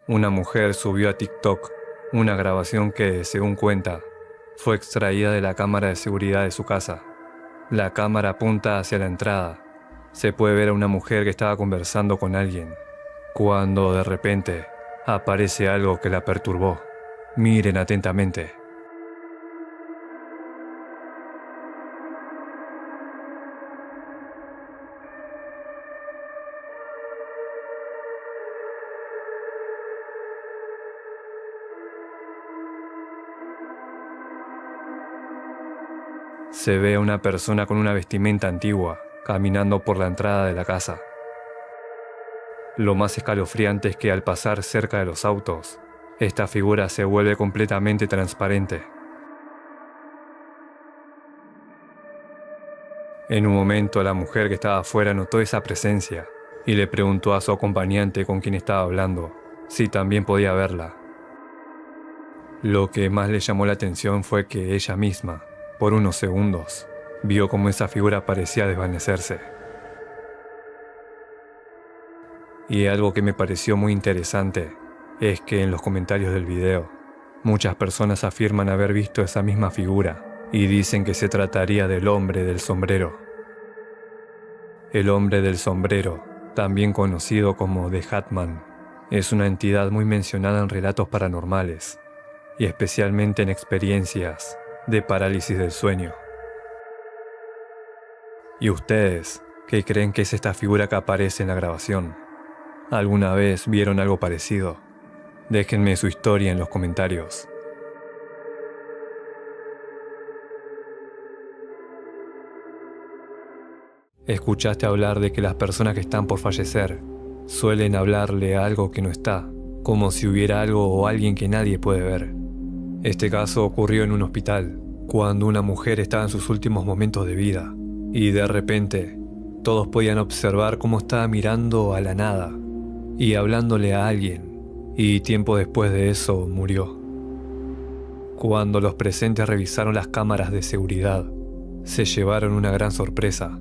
Una mujer subió a TikTok una grabación que, según cuenta, fue extraída de la cámara de seguridad de su casa. La cámara apunta hacia la entrada. Se puede ver a una mujer que estaba conversando con alguien, cuando de repente aparece algo que la perturbó. Miren atentamente. Se ve a una persona con una vestimenta antigua caminando por la entrada de la casa. Lo más escalofriante es que al pasar cerca de los autos, esta figura se vuelve completamente transparente. En un momento la mujer que estaba afuera notó esa presencia y le preguntó a su acompañante con quien estaba hablando si también podía verla. Lo que más le llamó la atención fue que ella misma, por unos segundos, vio cómo esa figura parecía desvanecerse. Y algo que me pareció muy interesante es que en los comentarios del video, muchas personas afirman haber visto esa misma figura y dicen que se trataría del hombre del sombrero. El hombre del sombrero, también conocido como The Hatman, es una entidad muy mencionada en relatos paranormales y especialmente en experiencias de parálisis del sueño. ¿Y ustedes qué creen que es esta figura que aparece en la grabación? ¿Alguna vez vieron algo parecido? Déjenme su historia en los comentarios. ¿Escuchaste hablar de que las personas que están por fallecer suelen hablarle a algo que no está, como si hubiera algo o alguien que nadie puede ver? Este caso ocurrió en un hospital, cuando una mujer estaba en sus últimos momentos de vida, y de repente, todos podían observar cómo estaba mirando a la nada, y hablándole a alguien, y tiempo después de eso murió. Cuando los presentes revisaron las cámaras de seguridad, se llevaron una gran sorpresa.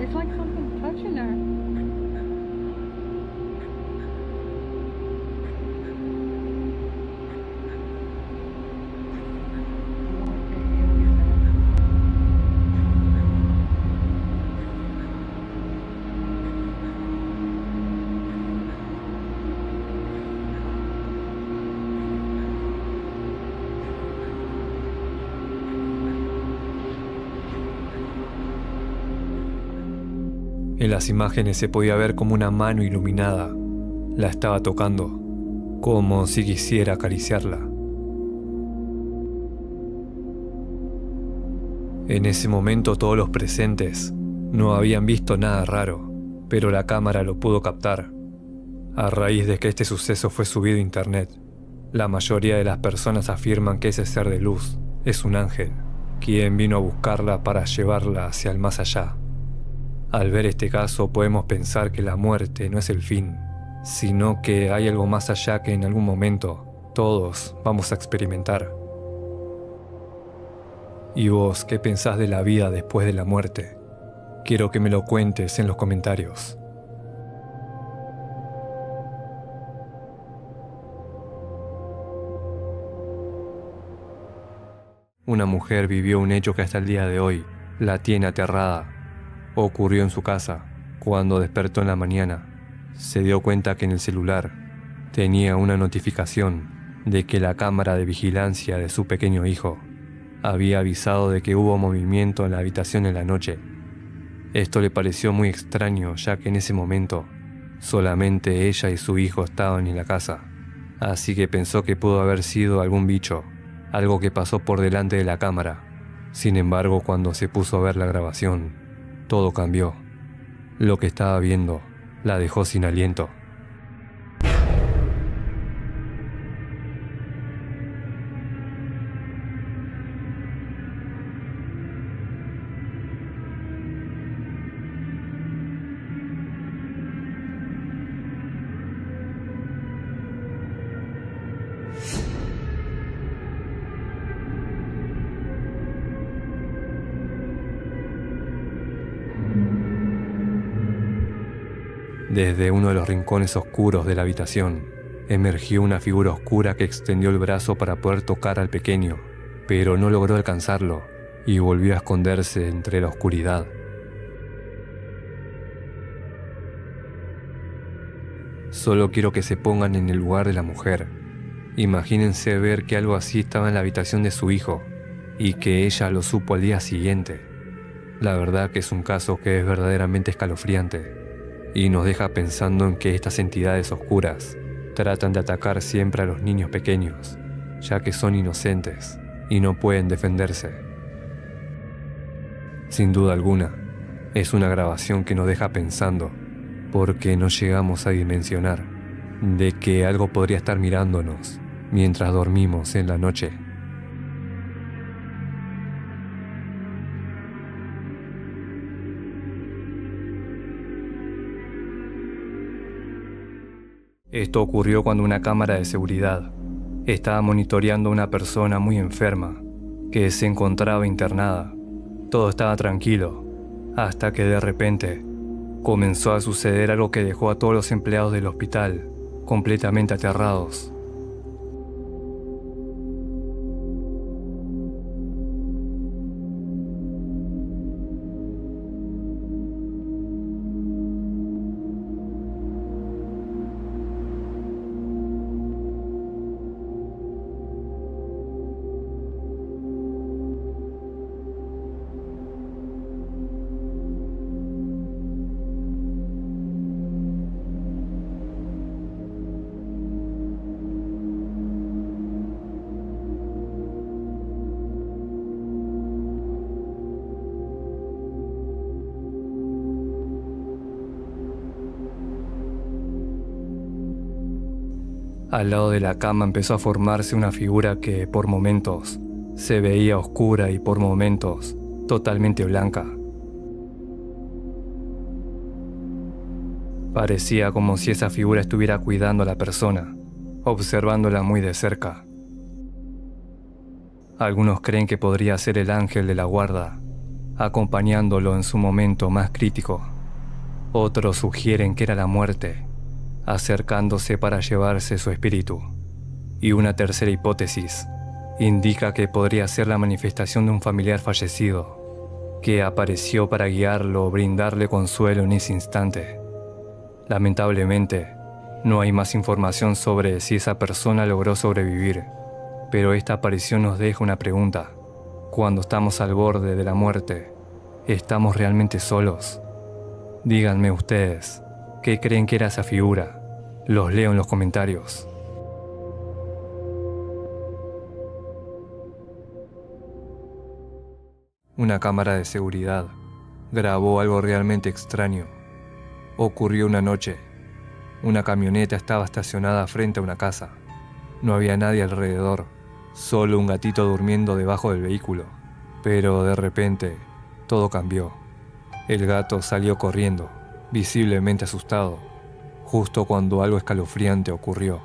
It's like something touching her. En las imágenes se podía ver como una mano iluminada la estaba tocando, como si quisiera acariciarla. En ese momento todos los presentes no habían visto nada raro, pero la cámara lo pudo captar. A raíz de que este suceso fue subido a internet, la mayoría de las personas afirman que ese ser de luz es un ángel, quien vino a buscarla para llevarla hacia el más allá. Al ver este caso podemos pensar que la muerte no es el fin, sino que hay algo más allá que en algún momento todos vamos a experimentar. ¿Y vos qué pensás de la vida después de la muerte? Quiero que me lo cuentes en los comentarios. Una mujer vivió un hecho que hasta el día de hoy la tiene aterrada. Ocurrió en su casa. Cuando despertó en la mañana, se dio cuenta que en el celular tenía una notificación de que la cámara de vigilancia de su pequeño hijo había avisado de que hubo movimiento en la habitación en la noche. Esto le pareció muy extraño, ya que en ese momento solamente ella y su hijo estaban en la casa, así que pensó que pudo haber sido algún bicho, algo que pasó por delante de la cámara. Sin embargo, cuando se puso a ver la grabación, todo cambió. Lo que estaba viendo la dejó sin aliento. Desde uno de los rincones oscuros de la habitación, emergió una figura oscura que extendió el brazo para poder tocar al pequeño, pero no logró alcanzarlo y volvió a esconderse entre la oscuridad. Solo quiero que se pongan en el lugar de la mujer. Imagínense ver que algo así estaba en la habitación de su hijo y que ella lo supo al día siguiente. La verdad que es un caso que es verdaderamente escalofriante y nos deja pensando en que estas entidades oscuras tratan de atacar siempre a los niños pequeños, ya que son inocentes y no pueden defenderse. Sin duda alguna, es una grabación que nos deja pensando, porque no llegamos a dimensionar de que algo podría estar mirándonos mientras dormimos en la noche. Esto ocurrió cuando una cámara de seguridad estaba monitoreando a una persona muy enferma que se encontraba internada. Todo estaba tranquilo, hasta que de repente comenzó a suceder algo que dejó a todos los empleados del hospital completamente aterrados. Al lado de la cama empezó a formarse una figura que por momentos se veía oscura y por momentos totalmente blanca. Parecía como si esa figura estuviera cuidando a la persona, observándola muy de cerca. Algunos creen que podría ser el ángel de la guarda, acompañándolo en su momento más crítico. Otros sugieren que era la muerte, acercándose para llevarse su espíritu. Y una tercera hipótesis indica que podría ser la manifestación de un familiar fallecido, que apareció para guiarlo o brindarle consuelo en ese instante. Lamentablemente, no hay más información sobre si esa persona logró sobrevivir, pero esta aparición nos deja una pregunta. Cuando estamos al borde de la muerte, ¿estamos realmente solos? Díganme ustedes, ¿qué creen que era esa figura? Los leo en los comentarios. Una cámara de seguridad grabó algo realmente extraño. Ocurrió una noche. Una camioneta estaba estacionada frente a una casa. No había nadie alrededor, solo un gatito durmiendo debajo del vehículo. Pero de repente, todo cambió. El gato salió corriendo, visiblemente asustado, justo cuando algo escalofriante ocurrió.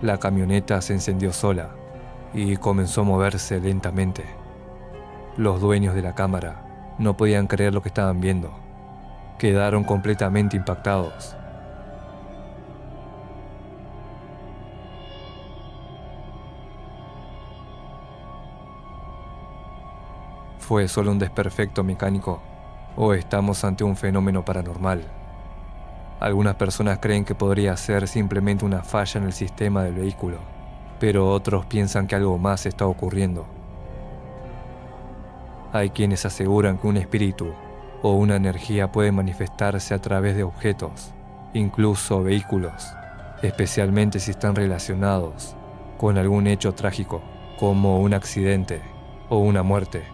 La camioneta se encendió sola y comenzó a moverse lentamente. Los dueños de la cámara no podían creer lo que estaban viendo. Quedaron completamente impactados. ¿Fue solo un desperfecto mecánico o estamos ante un fenómeno paranormal? Algunas personas creen que podría ser simplemente una falla en el sistema del vehículo, pero otros piensan que algo más está ocurriendo. Hay quienes aseguran que un espíritu o una energía puede manifestarse a través de objetos, incluso vehículos, especialmente si están relacionados con algún hecho trágico, como un accidente o una muerte.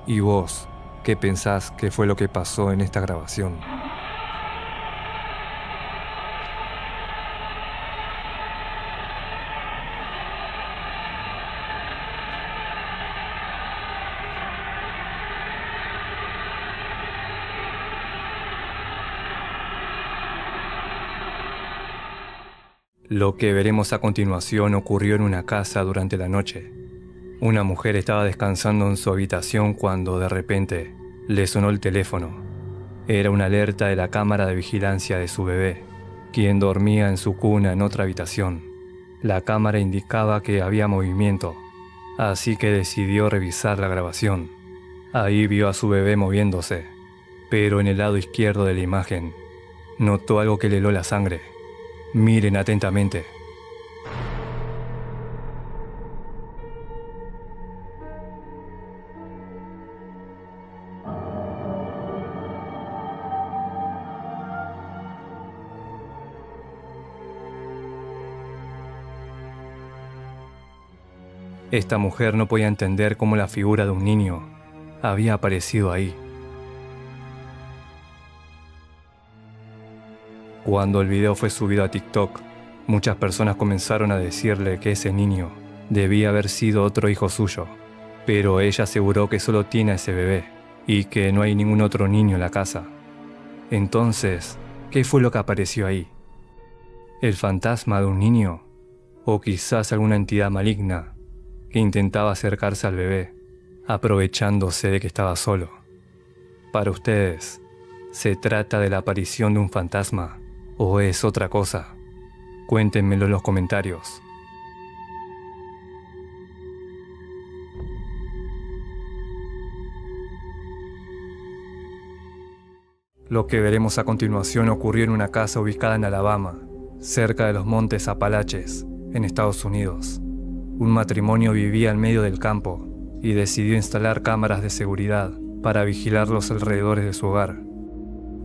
¿Y vos, qué pensás que fue lo que pasó en esta grabación? Lo que veremos a continuación ocurrió en una casa durante la noche. Una mujer estaba descansando en su habitación cuando de repente le sonó el teléfono. Era una alerta de la cámara de vigilancia de su bebé, quien dormía en su cuna en otra habitación. La cámara indicaba que había movimiento, así que decidió revisar la grabación. Ahí vio a su bebé moviéndose, pero en el lado izquierdo de la imagen notó algo que le heló la sangre. Miren atentamente. Esta mujer no podía entender cómo la figura de un niño había aparecido ahí. Cuando el video fue subido a TikTok, muchas personas comenzaron a decirle que ese niño debía haber sido otro hijo suyo, pero ella aseguró que solo tiene a ese bebé y que no hay ningún otro niño en la casa. Entonces, ¿qué fue lo que apareció ahí? ¿El fantasma de un niño? ¿O quizás alguna entidad maligna que intentaba acercarse al bebé, aprovechándose de que estaba solo? Para ustedes, ¿se trata de la aparición de un fantasma o es otra cosa? Cuéntenmelo en los comentarios. Lo que veremos a continuación ocurrió en una casa ubicada en Alabama, cerca de los montes Apalaches, en Estados Unidos. Un matrimonio vivía en medio del campo y decidió instalar cámaras de seguridad para vigilar los alrededores de su hogar.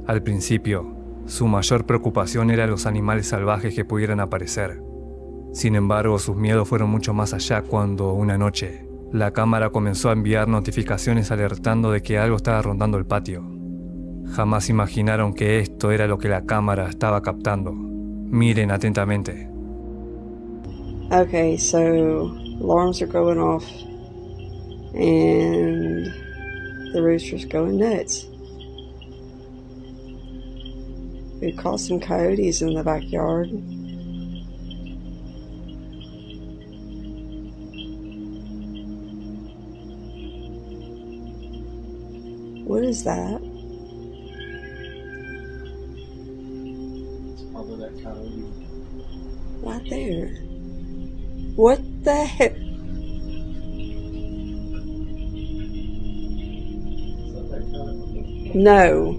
Al principio, su mayor preocupación eran los animales salvajes que pudieran aparecer. Sin embargo, sus miedos fueron mucho más allá cuando, una noche, la cámara comenzó a enviar notificaciones alertando de que algo estaba rondando el patio. Jamás imaginaron que esto era lo que la cámara estaba captando. Miren atentamente. Okay, so alarms are going off and the rooster's going nuts. We caught some coyotes in the backyard. What is that? It's probably that coyote. Right there. What the heck? Is that coyote? No.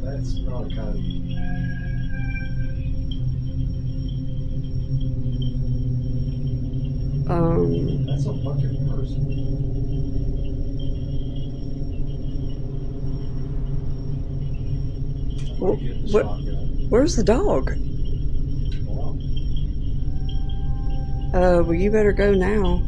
That's not a coyote. That's a fucking person. Where's the dog? Well, you better go now.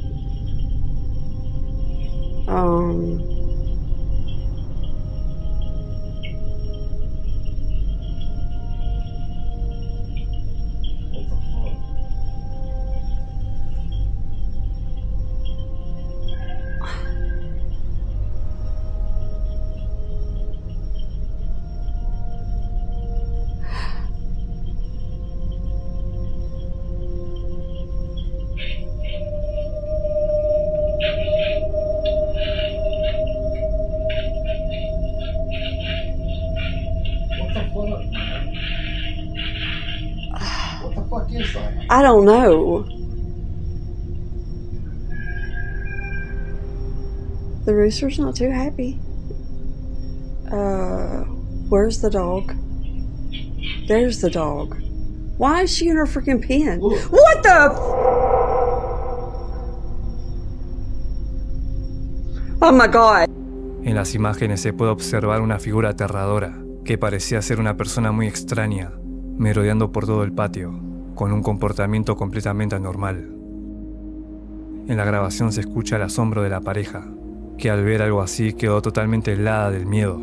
What the fuck? What the fuck is that? I don't know. The rooster's not too happy. Where's the dog? There's the dog. Why is she in her freaking pen? What the? Oh my God. En las imágenes se puede observar una figura aterradora que parecía ser una persona muy extraña, merodeando por todo el patio. con un comportamiento completamente anormal. En la grabación se escucha el asombro de la pareja, que al ver algo así quedó totalmente helada del miedo.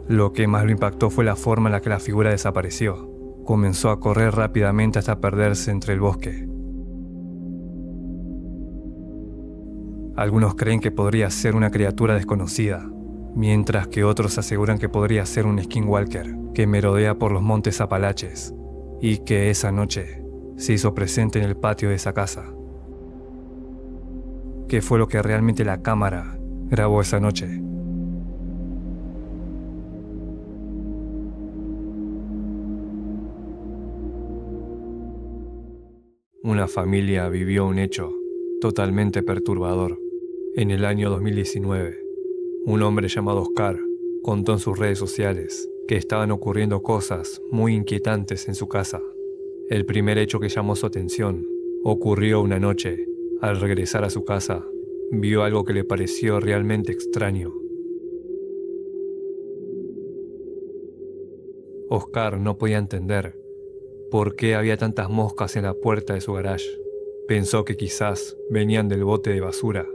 Lo que más lo impactó fue la forma en la que la figura desapareció. Comenzó a correr rápidamente hasta perderse entre el bosque. Algunos creen que podría ser una criatura desconocida, mientras que otros aseguran que podría ser un skinwalker que merodea por los montes Apalaches y que esa noche se hizo presente en el patio de esa casa. ¿Qué fue lo que realmente la cámara grabó esa noche? Una familia vivió un hecho totalmente perturbador. En el año 2019, un hombre llamado Oscar contó en sus redes sociales que estaban ocurriendo cosas muy inquietantes en su casa. El primer hecho que llamó su atención ocurrió una noche. Al regresar a su casa, vio algo que le pareció realmente extraño. Oscar no podía entender por qué había tantas moscas en la puerta de su garage. Pensó que quizás venían del bote de basura,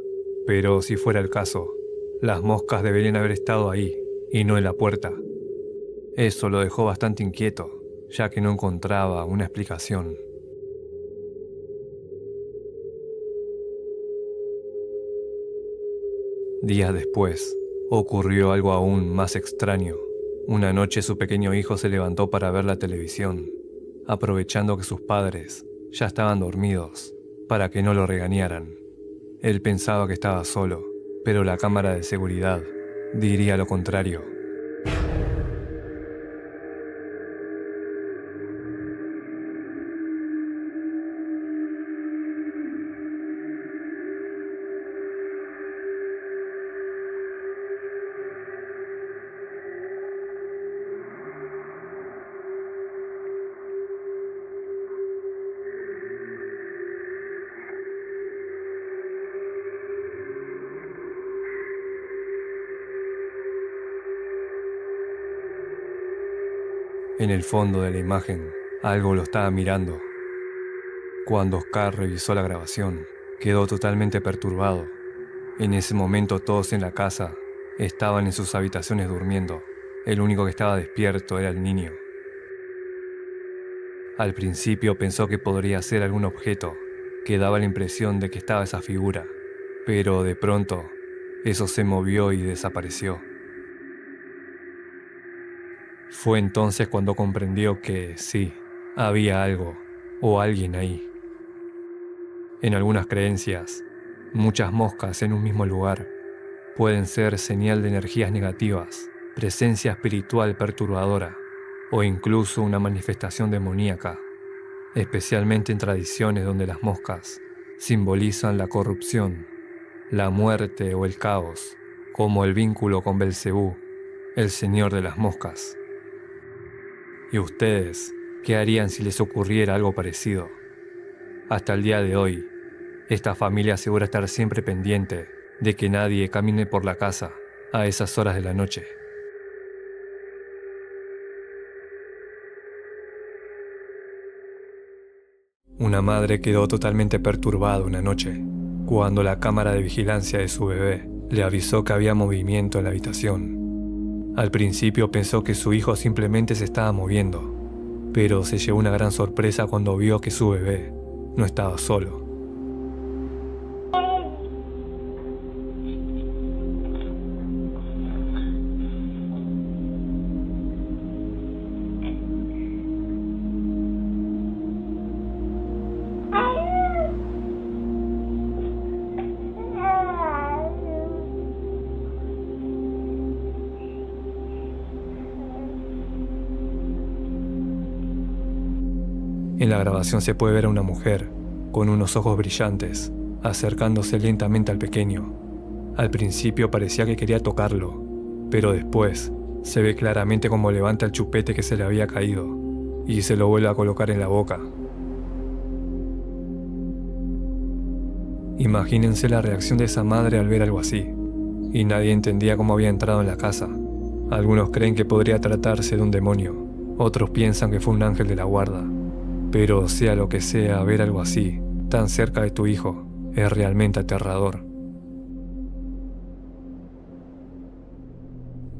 pero si fuera el caso, las moscas deberían haber estado ahí y no en la puerta. Eso lo dejó bastante inquieto, ya que no encontraba una explicación. Días después, ocurrió algo aún más extraño. Una noche su pequeño hijo se levantó para ver la televisión, aprovechando que sus padres ya estaban dormidos, para que no lo regañaran. Él pensaba que estaba solo, pero la cámara de seguridad diría lo contrario. En el fondo de la imagen, algo lo estaba mirando. Cuando Oscar revisó la grabación, quedó totalmente perturbado. En ese momento todos en la casa estaban en sus habitaciones durmiendo. El único que estaba despierto era el niño. Al principio pensó que podría ser algún objeto, que daba la impresión de que estaba esa figura, pero de pronto, eso se movió y desapareció. Fue entonces cuando comprendió que sí, había algo o alguien ahí. En algunas creencias, muchas moscas en un mismo lugar pueden ser señal de energías negativas, presencia espiritual perturbadora o incluso una manifestación demoníaca, especialmente en tradiciones donde las moscas simbolizan la corrupción, la muerte o el caos, como el vínculo con Belcebú, el señor de las moscas. ¿Y ustedes qué harían si les ocurriera algo parecido? Hasta el día de hoy, esta familia asegura estar siempre pendiente de que nadie camine por la casa a esas horas de la noche. Una madre quedó totalmente perturbada una noche, cuando la cámara de vigilancia de su bebé le avisó que había movimiento en la habitación. Al principio pensó que su hijo simplemente se estaba moviendo, pero se llevó una gran sorpresa cuando vio que su bebé no estaba solo. En la grabación se puede ver a una mujer con unos ojos brillantes acercándose lentamente al pequeño. Al principio parecía que quería tocarlo, pero después se ve claramente cómo levanta el chupete que se le había caído y se lo vuelve a colocar en la boca. Imagínense la reacción de esa madre al ver algo así, y nadie entendía cómo había entrado en la casa. Algunos creen que podría tratarse de un demonio, Otros piensan que fue un ángel de la guarda. Pero sea lo que sea, ver algo así, tan cerca de tu hijo, es realmente aterrador.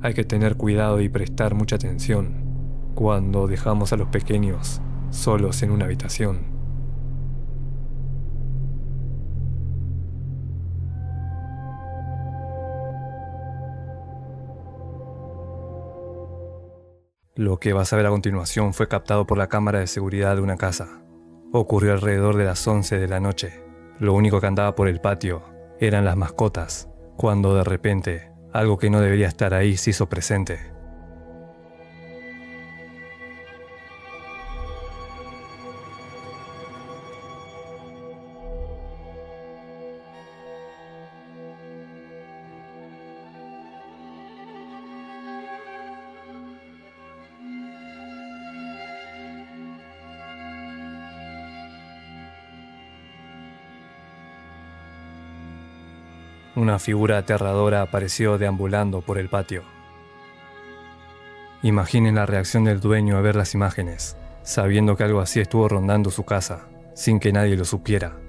Hay que tener cuidado y prestar mucha atención cuando dejamos a los pequeños solos en una habitación. Lo que vas a ver a continuación fue captado por la cámara de seguridad de una casa. Ocurrió alrededor de las 11 de la noche. Lo único que andaba por el patio eran las mascotas, cuando de repente algo que no debería estar ahí se hizo presente. Una figura aterradora apareció deambulando por el patio. Imaginen la reacción del dueño a ver las imágenes, sabiendo que algo así estuvo rondando su casa, sin que nadie lo supiera.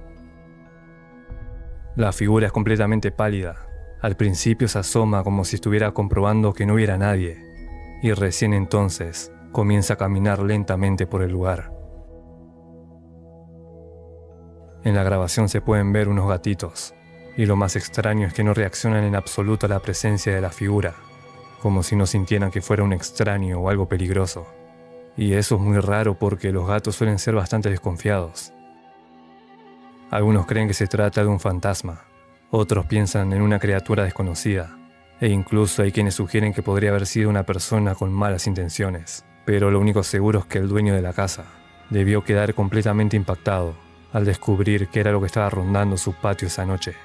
La figura es completamente pálida. Al principio se asoma como si estuviera comprobando que no hubiera nadie, y recién entonces comienza a caminar lentamente por el lugar. En la grabación se pueden ver unos gatitos, y lo más extraño es que no reaccionan en absoluto a la presencia de la figura, como si no sintieran que fuera un extraño o algo peligroso. Y eso es muy raro porque los gatos suelen ser bastante desconfiados. Algunos creen que se trata de un fantasma, otros piensan en una criatura desconocida, e incluso hay quienes sugieren que podría haber sido una persona con malas intenciones. Pero lo único seguro es que el dueño de la casa debió quedar completamente impactado al descubrir que era lo que estaba rondando su patio esa noche.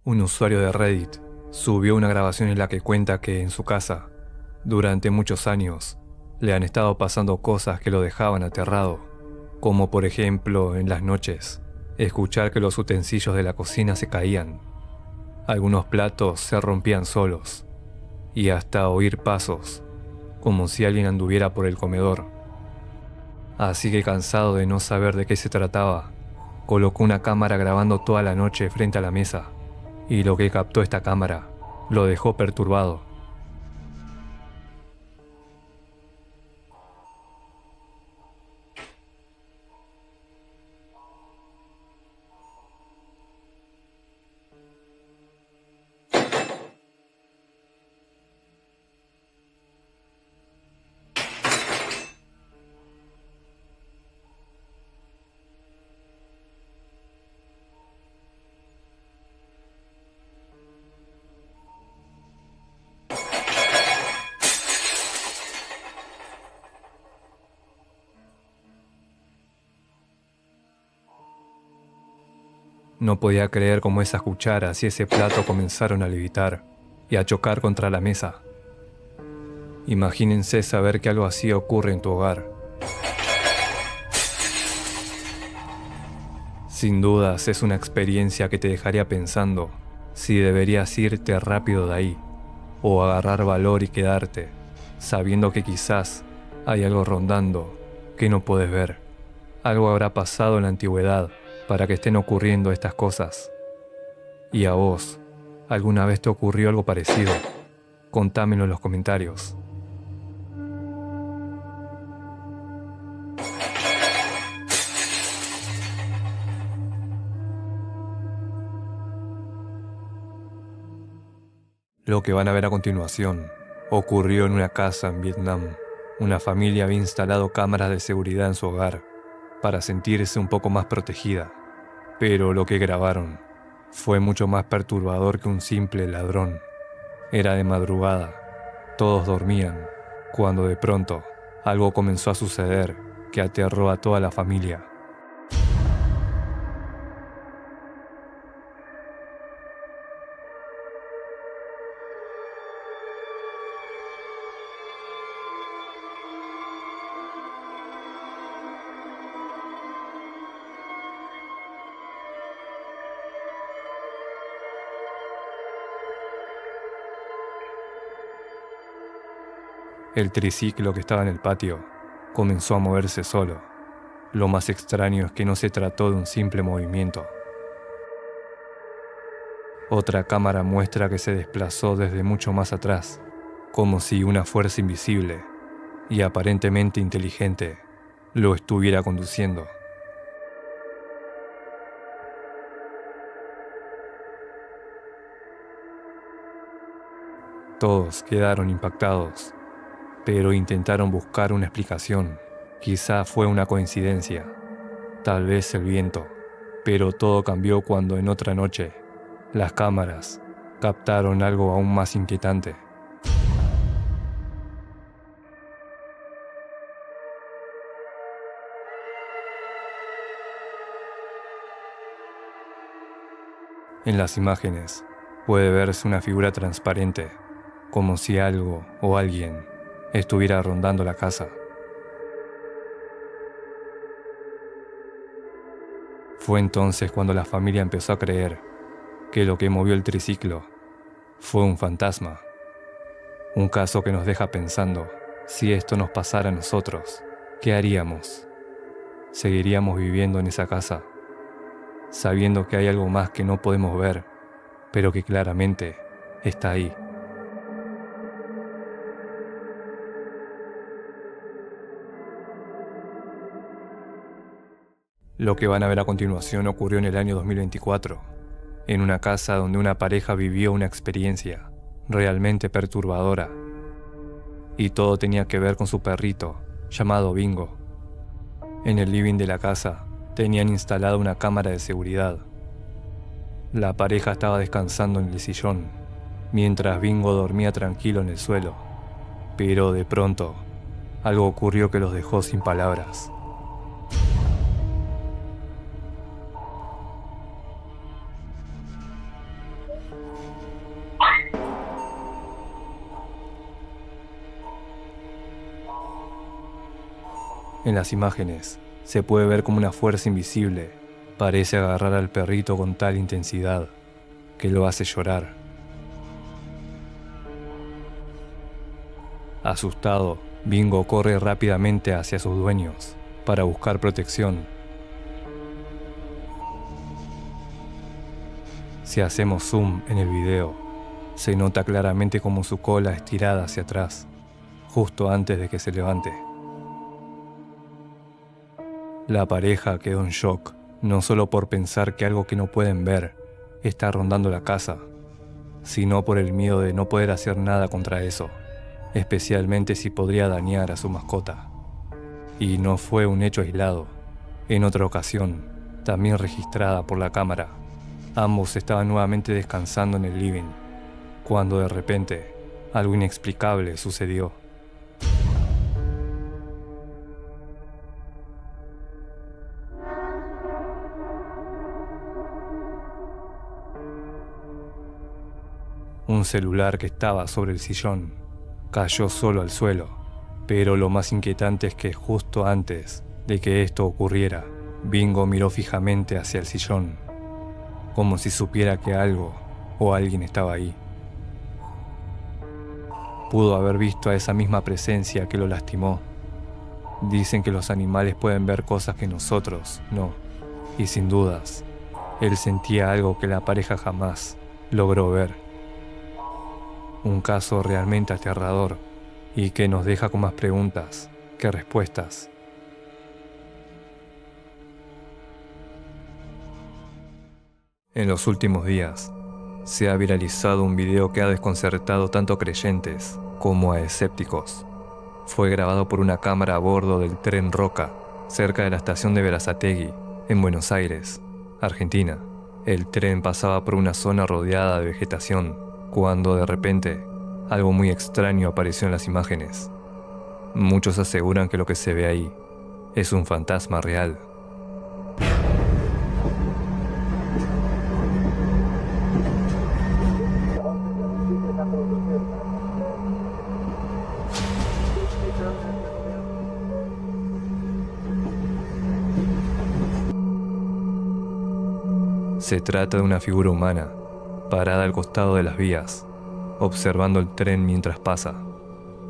Un usuario de Reddit subió una grabación en la que cuenta que en su casa, durante muchos años, le han estado pasando cosas que lo dejaban aterrado, como por ejemplo, en las noches, escuchar que los utensilios de la cocina se caían, algunos platos se rompían solos, y hasta oír pasos, como si alguien anduviera por el comedor. Así que cansado de no saber de qué se trataba, colocó una cámara grabando toda la noche frente a la mesa. Y lo que captó esta cámara lo dejó perturbado. No podía creer cómo esas cucharas y ese plato comenzaron a levitar y a chocar contra la mesa. Imagínense saber que algo así ocurre en tu hogar. Sin dudas es una experiencia que te dejaría pensando si deberías irte rápido de ahí o agarrar valor y quedarte, sabiendo que quizás hay algo rondando que no puedes ver. Algo habrá pasado en la antigüedad para que estén ocurriendo estas cosas. ¿Y a vos, alguna vez te ocurrió algo parecido? Contámelo en los comentarios. Lo que van a ver a continuación ocurrió en una casa en Vietnam. Una familia había instalado cámaras de seguridad en su hogar para sentirse un poco más protegida. Pero lo que grabaron fue mucho más perturbador que un simple ladrón. Era de madrugada, todos dormían, cuando de pronto algo comenzó a suceder que aterró a toda la familia. El triciclo que estaba en el patio comenzó a moverse solo. Lo más extraño es que no se trató de un simple movimiento. Otra cámara muestra que se desplazó desde mucho más atrás, como si una fuerza invisible y aparentemente inteligente lo estuviera conduciendo. Todos quedaron impactados, pero intentaron buscar una explicación. Quizá fue una coincidencia, tal vez el viento, pero todo cambió cuando en otra noche las cámaras captaron algo aún más inquietante. En las imágenes puede verse una figura transparente, como si algo o alguien estuviera rondando la casa. Fue entonces cuando la familia empezó a creer que lo que movió el triciclo fue un fantasma. Un caso que nos deja pensando, si esto nos pasara a nosotros, ¿qué haríamos? ¿Seguiríamos viviendo en esa casa, sabiendo que hay algo más que no podemos ver, pero que claramente está ahí? Lo que van a ver a continuación ocurrió en el año 2024, en una casa donde una pareja vivió una experiencia realmente perturbadora. Y todo tenía que ver con su perrito, llamado Bingo. En el living de la casa tenían instalada una cámara de seguridad. La pareja estaba descansando en el sillón, mientras Bingo dormía tranquilo en el suelo. Pero de pronto, algo ocurrió que los dejó sin palabras. En las imágenes se puede ver como una fuerza invisible parece agarrar al perrito con tal intensidad que lo hace llorar. Asustado, Bingo corre rápidamente hacia sus dueños para buscar protección. Si hacemos zoom en el video, se nota claramente como su cola estirada hacia atrás, justo antes de que se levante. La pareja quedó en shock, no solo por pensar que algo que no pueden ver está rondando la casa, sino por el miedo de no poder hacer nada contra eso, especialmente si podría dañar a su mascota. Y no fue un hecho aislado. En otra ocasión, también registrada por la cámara, ambos estaban nuevamente descansando en el living, cuando de repente algo inexplicable sucedió. Un celular que estaba sobre el sillón cayó solo al suelo, pero lo más inquietante es que justo antes de que esto ocurriera, Bingo miró fijamente hacia el sillón, como si supiera que algo o alguien estaba ahí. Pudo haber visto a esa misma presencia que lo lastimó. Dicen que los animales pueden ver cosas que nosotros no, y sin dudas, él sentía algo que la pareja jamás logró ver. Un caso realmente aterrador y que nos deja con más preguntas que respuestas. En los últimos días, se ha viralizado un video que ha desconcertado tanto a creyentes como a escépticos. Fue grabado por una cámara a bordo del tren Roca, cerca de la estación de Berazategui, en Buenos Aires, Argentina. El tren pasaba por una zona rodeada de vegetación, cuando de repente algo muy extraño apareció en las imágenes. Muchos aseguran que lo que se ve ahí es un fantasma real. Se trata de una figura humana, parada al costado de las vías, observando el tren mientras pasa.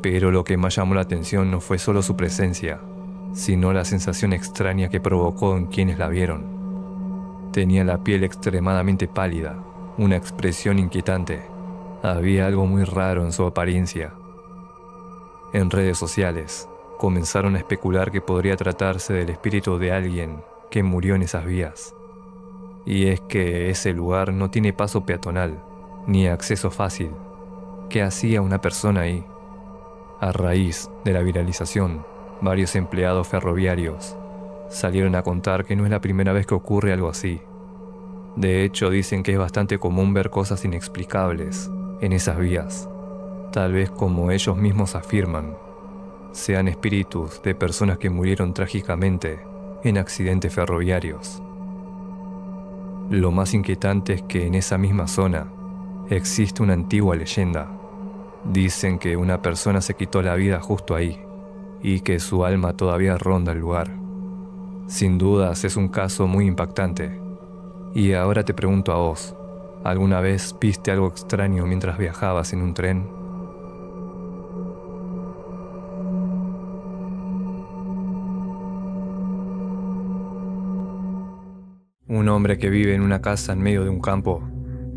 Pero lo que más llamó la atención no fue solo su presencia, sino la sensación extraña que provocó en quienes la vieron. Tenía la piel extremadamente pálida, una expresión inquietante. Había algo muy raro en su apariencia. En redes sociales, comenzaron a especular que podría tratarse del espíritu de alguien que murió en esas vías. Y es que ese lugar no tiene paso peatonal, ni acceso fácil. ¿Qué hacía una persona ahí? A raíz de la viralización, varios empleados ferroviarios salieron a contar que no es la primera vez que ocurre algo así. De hecho, dicen que es bastante común ver cosas inexplicables en esas vías. Tal vez, como ellos mismos afirman, sean espíritus de personas que murieron trágicamente en accidentes ferroviarios. Lo más inquietante es que en esa misma zona existe una antigua leyenda. Dicen que una persona se quitó la vida justo ahí y que su alma todavía ronda el lugar. Sin dudas es un caso muy impactante. Y ahora te pregunto a vos, ¿alguna vez viste algo extraño mientras viajabas en un tren? Un hombre que vive en una casa en medio de un campo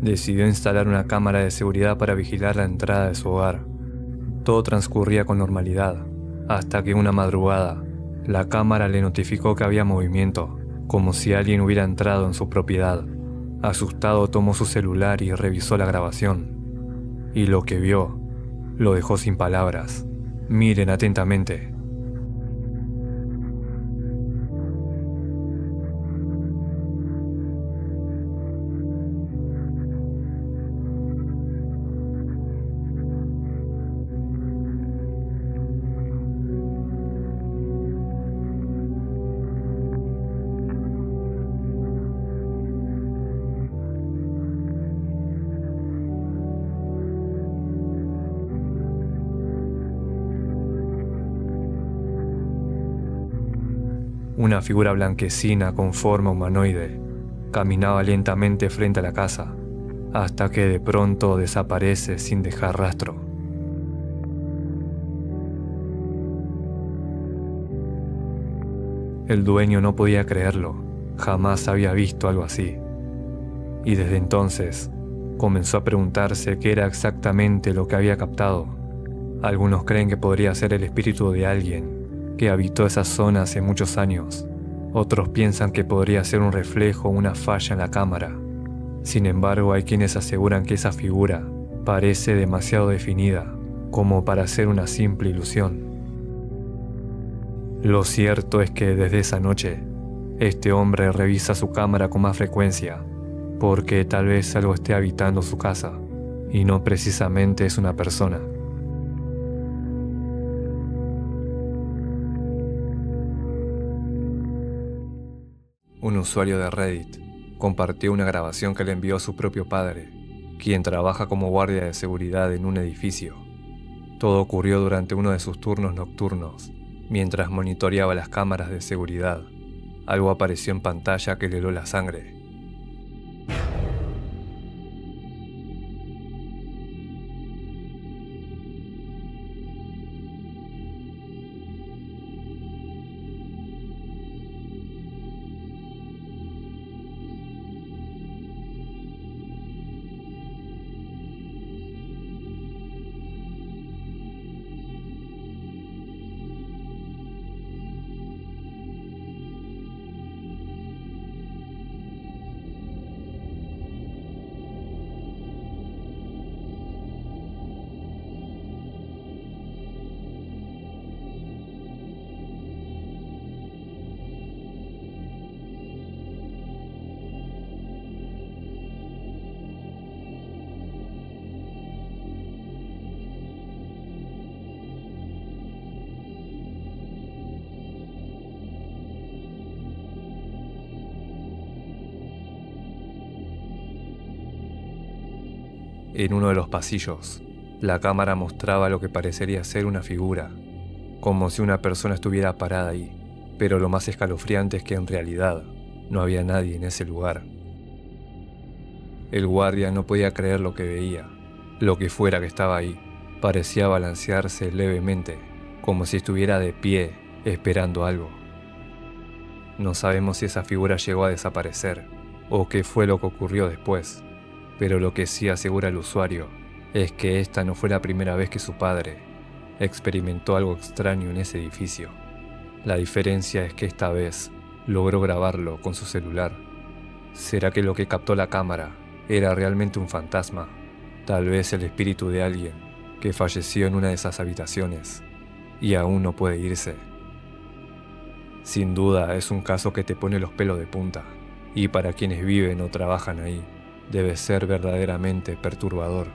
decidió instalar una cámara de seguridad para vigilar la entrada de su hogar. Todo transcurría con normalidad, hasta que una madrugada, la cámara le notificó que había movimiento, como si alguien hubiera entrado en su propiedad. Asustado, tomó su celular y revisó la grabación. Y lo que vio, lo dejó sin palabras. Miren atentamente. Una figura blanquecina con forma humanoide caminaba lentamente frente a la casa, hasta que de pronto desaparece sin dejar rastro. El dueño no podía creerlo, jamás había visto algo así. Y desde entonces comenzó a preguntarse qué era exactamente lo que había captado. Algunos creen que podría ser el espíritu de alguien que habitó esa zona hace muchos años. Otros piensan que podría ser un reflejo o una falla en la cámara. Sin embargo, hay quienes aseguran que esa figura parece demasiado definida como para ser una simple ilusión. Lo cierto es que desde esa noche, este hombre revisa su cámara con más frecuencia, porque tal vez algo esté habitando su casa, y no precisamente es una persona. Un usuario de Reddit compartió una grabación que le envió a su propio padre, quien trabaja como guardia de seguridad en un edificio. Todo ocurrió durante uno de sus turnos nocturnos, mientras monitoreaba las cámaras de seguridad. Algo apareció en pantalla que le heló la sangre. En uno de los pasillos, la cámara mostraba lo que parecería ser una figura, como si una persona estuviera parada ahí, pero lo más escalofriante es que en realidad no había nadie en ese lugar. El guardia no podía creer lo que veía, lo que fuera que estaba ahí. Parecía balancearse levemente, como si estuviera de pie, esperando algo. No sabemos si esa figura llegó a desaparecer, o qué fue lo que ocurrió después, pero lo que sí asegura el usuario es que esta no fue la primera vez que su padre experimentó algo extraño en ese edificio. La diferencia es que esta vez logró grabarlo con su celular. ¿Será que lo que captó la cámara era realmente un fantasma? Tal vez el espíritu de alguien que falleció en una de esas habitaciones y aún no puede irse. Sin duda es un caso que te pone los pelos de punta, y para quienes viven o trabajan ahí, debe ser verdaderamente perturbador.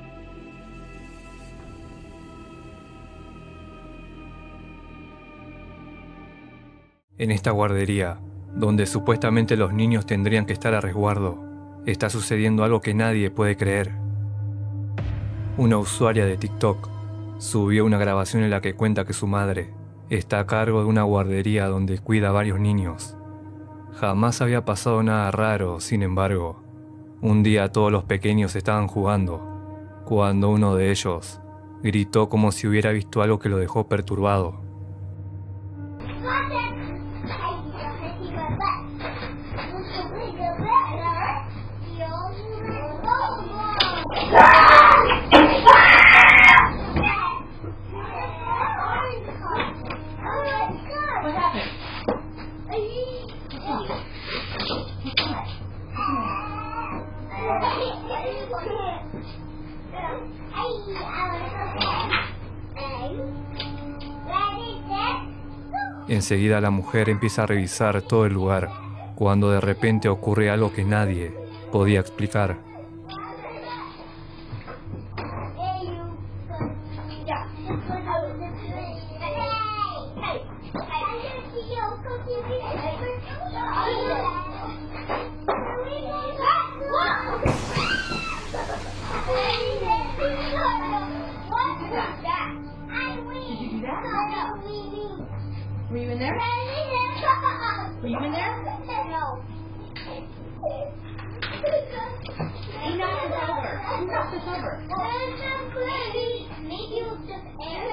En esta guardería, donde supuestamente los niños tendrían que estar a resguardo, está sucediendo algo que nadie puede creer. Una usuaria de TikTok subió una grabación en la que cuenta que su madre está a cargo de una guardería donde cuida a varios niños. Jamás había pasado nada raro, sin embargo, un día todos los pequeños estaban jugando, cuando uno de ellos gritó como si hubiera visto algo que lo dejó perturbado. Enseguida la mujer empieza a revisar todo el lugar, cuando de repente ocurre algo que nadie podía explicar. Were you in there? Were you in there? No. He knocked this over. Who knocked this over? Maybe it was just air.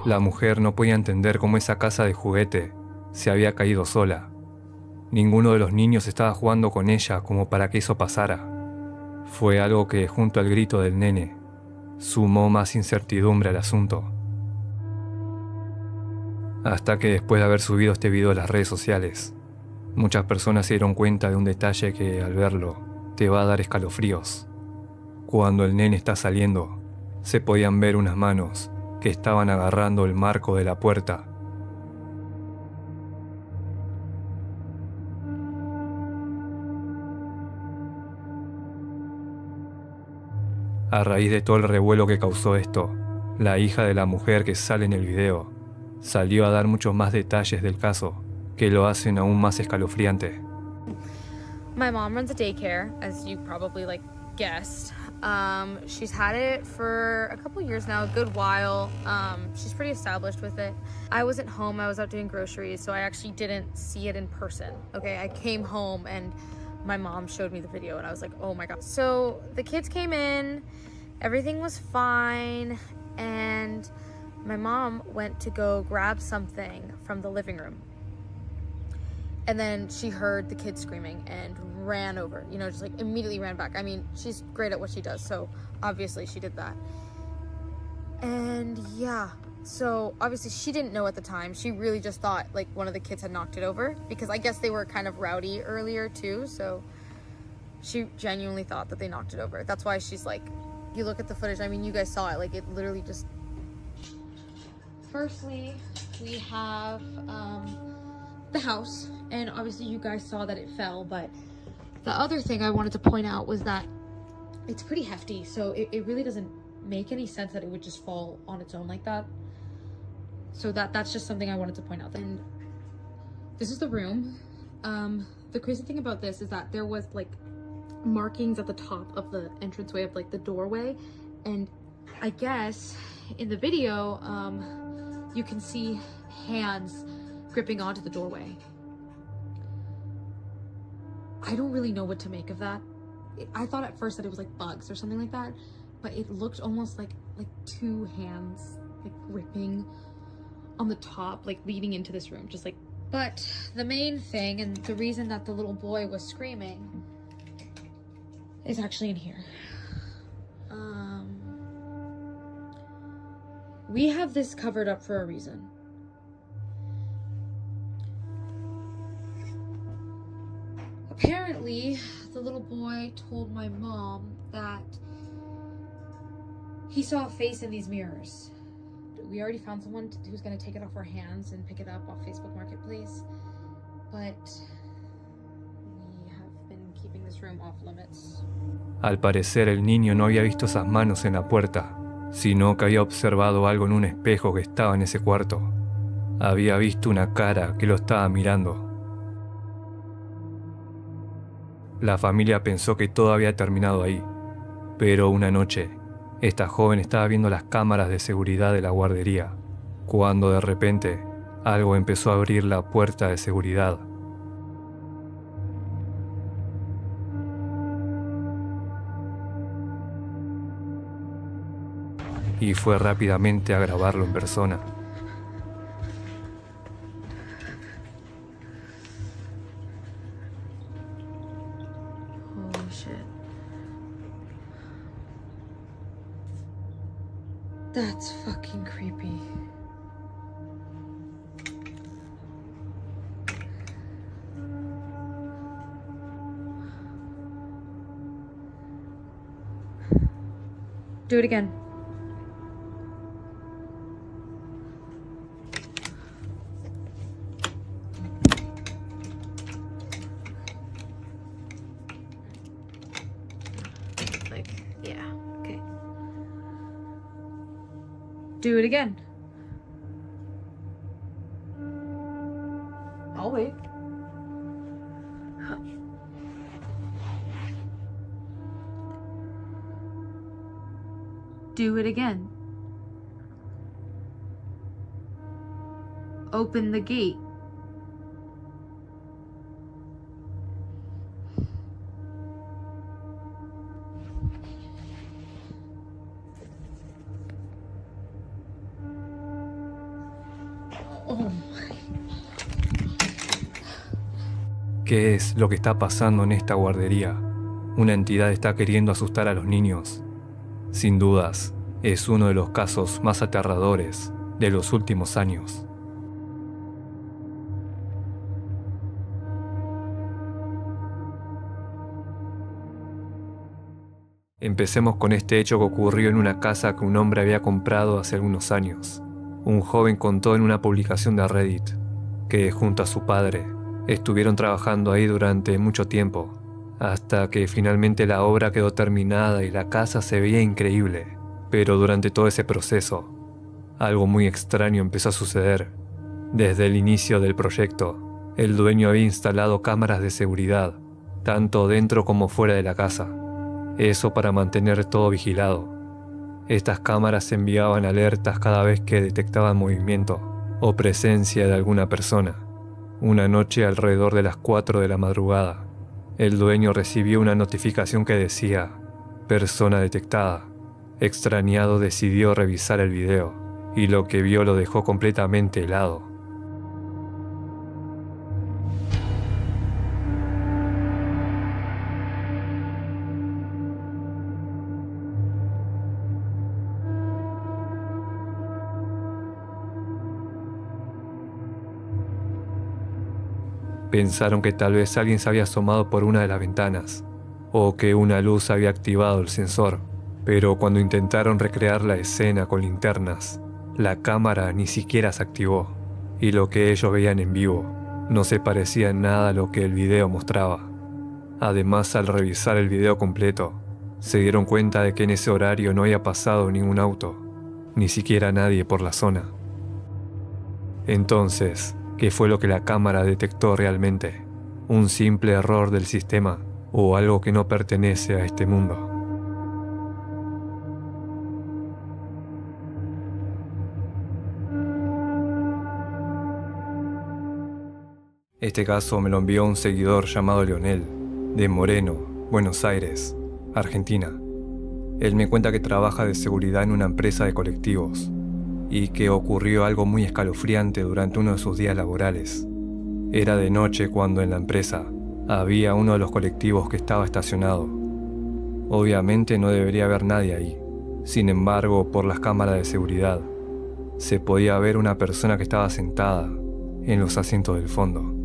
La mujer no podía entender cómo esa casa de juguete se había caído sola. Ninguno de los niños estaba jugando con ella como para que eso pasara. Fue algo que, junto al grito del nene, sumó más incertidumbre al asunto. Hasta que después de haber subido este video a las redes sociales, muchas personas se dieron cuenta de un detalle que, al verlo, te va a dar escalofríos. Cuando el nene está saliendo, se podían ver unas manos que estaban agarrando el marco de la puerta. A raíz de todo el revuelo que causó esto, la hija de la mujer que sale en el video salió a dar muchos más detalles del caso que lo hacen aún más escalofriante. My mom runs a daycare, as you probably guessed. She's had it for a couple years now, a good while. She's pretty established with it. I wasn't home, I was out doing groceries, so I actually didn't see it in person. Okay, I came home and my mom showed me the video and I was like, oh my god. So the kids came in, everything was fine, and my mom went to go grab something from the living room. And then she heard the kids screaming and ran over, just immediately ran back. I mean, she's great at what she does, so obviously she did that. And yeah, so obviously she didn't know at the time. She really just thought one of the kids had knocked it over, because I guess they were kind of rowdy earlier too, so she genuinely thought that they knocked it over. That's why she's you look at the footage, I mean, you guys saw it, it literally just... Firstly, we have the house, and obviously you guys saw that it fell, but the other thing I wanted to point out was that it's pretty hefty, so it really doesn't make any sense that it would just fall on its own like that. So that's just something I wanted to point out. And this is the room. The crazy thing about this is that there was markings at the top of the entranceway of the doorway, and I guess in the video you can see hands gripping onto the doorway. I don't really know what to make of that. I thought at first that it was bugs or something like that, but it looked almost like two hands like gripping on the top, like leading into this room, just like. But the main thing, and the reason that the little boy was screaming, is actually in here. We have this covered up for a reason. Apparently, the little boy told my mom that he saw a face in these mirrors. We already found someone who's going to take it off our hands and pick it up off Facebook Marketplace, but we have been keeping this room off limits. Al parecer el niño no había visto esas manos en la puerta, sino que había observado algo en un espejo que estaba en ese cuarto. Había visto una cara que lo estaba mirando. La familia pensó que todo había terminado ahí, pero una noche, esta joven estaba viendo las cámaras de seguridad de la guardería, cuando de repente algo empezó a abrir la puerta de seguridad. Y fue rápidamente a grabarlo en persona. Holy shit. That's fucking creepy. Do it again. Yeah, okay. Do it again. I'll wait. Do it again. Open the gate. Oh my. ¿Qué es lo que está pasando en esta guardería? Una entidad está queriendo asustar a los niños. Sin dudas, es uno de los casos más aterradores de los últimos años. Empecemos con este hecho que ocurrió en una casa que un hombre había comprado hace algunos años. Un joven contó en una publicación de Reddit que junto a su padre estuvieron trabajando ahí durante mucho tiempo, hasta que finalmente la obra quedó terminada y la casa se veía increíble. Pero durante todo ese proceso, algo muy extraño empezó a suceder. Desde el inicio del proyecto, el dueño había instalado cámaras de seguridad, tanto dentro como fuera de la casa. Eso para mantener todo vigilado. Estas cámaras enviaban alertas cada vez que detectaban movimiento o presencia de alguna persona. Una noche alrededor de las 4 de la madrugada, el dueño recibió una notificación que decía «Persona detectada». Extrañado decidió revisar el video y lo que vio lo dejó completamente helado. Pensaron que tal vez alguien se había asomado por una de las ventanas, o que una luz había activado el sensor, pero cuando intentaron recrear la escena con linternas, la cámara ni siquiera se activó, y lo que ellos veían en vivo no se parecía en nada a lo que el video mostraba. Además, al revisar el video completo, se dieron cuenta de que en ese horario no había pasado ningún auto, ni siquiera nadie por la zona. Entonces, ¿qué fue lo que la cámara detectó realmente? ¿Un simple error del sistema o algo que no pertenece a este mundo? Este caso me lo envió un seguidor llamado Leonel, de Moreno, Buenos Aires, Argentina. Él me cuenta que trabaja de seguridad en una empresa de colectivos y que ocurrió algo muy escalofriante durante uno de sus días laborales. Era de noche cuando en la empresa había uno de los colectivos que estaba estacionado. Obviamente no debería haber nadie ahí. Sin embargo, por las cámaras de seguridad, se podía ver una persona que estaba sentada en los asientos del fondo.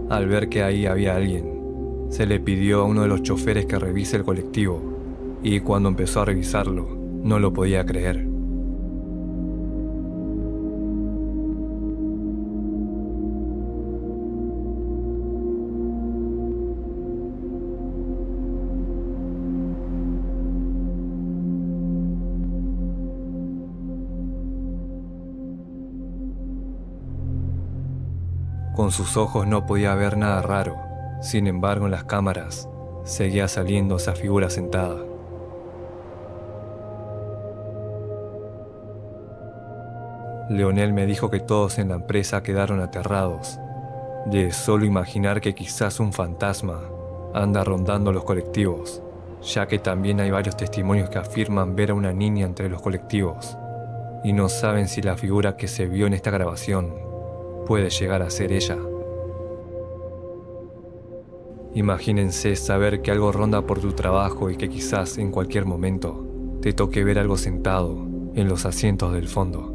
Al ver que ahí había alguien, se le pidió a uno de los choferes que revise el colectivo, y cuando empezó a revisarlo, no lo podía creer. Con sus ojos no podía ver nada raro, sin embargo en las cámaras seguía saliendo esa figura sentada. Leonel me dijo que todos en la empresa quedaron aterrados, de solo imaginar que quizás un fantasma anda rondando los colectivos, ya que también hay varios testimonios que afirman ver a una niña entre los colectivos, y no saben si la figura que se vio en esta grabación puede llegar a ser ella. Imagínense saber que algo ronda por tu trabajo y que quizás en cualquier momento te toque ver algo sentado en los asientos del fondo.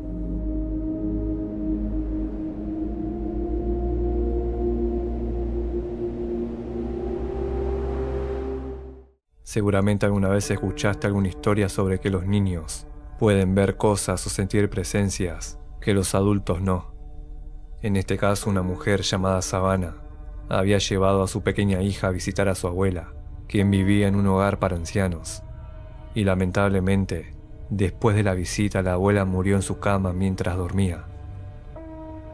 Seguramente alguna vez escuchaste alguna historia sobre que los niños pueden ver cosas o sentir presencias que los adultos no. En este caso, una mujer llamada Savannah había llevado a su pequeña hija a visitar a su abuela, quien vivía en un hogar para ancianos. Y lamentablemente, después de la visita, la abuela murió en su cama mientras dormía.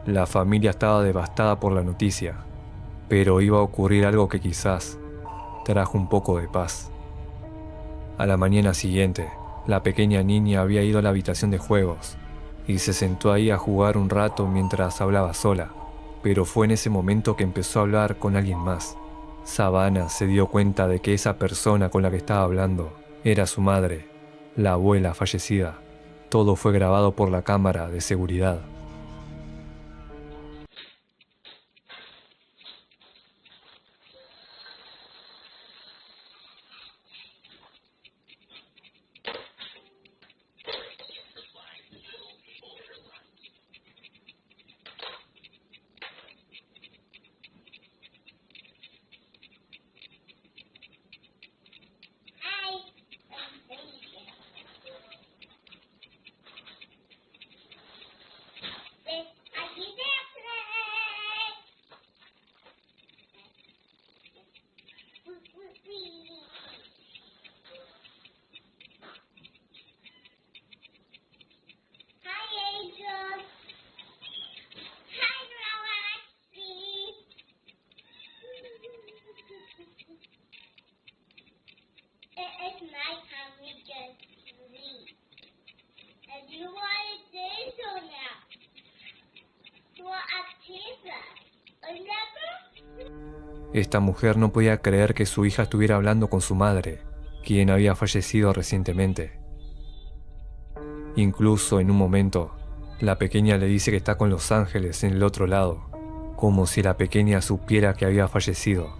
La familia estaba devastada por la noticia, pero iba a ocurrir algo que quizás trajo un poco de paz. A la mañana siguiente, la pequeña niña había ido a la habitación de juegos y se sentó ahí a jugar un rato mientras hablaba sola, pero fue en ese momento que empezó a hablar con alguien más. Savannah se dio cuenta de que esa persona con la que estaba hablando era su madre, la abuela fallecida. Todo fue grabado por la cámara de seguridad. It's nighttime, we just sleep. And you want to do so now. For a pizza. Remember? Esta mujer no podía creer que su hija estuviera hablando con su madre, quien había fallecido recientemente. Incluso en un momento, la pequeña le dice que está con los ángeles en el otro lado, como si la pequeña supiera que había fallecido.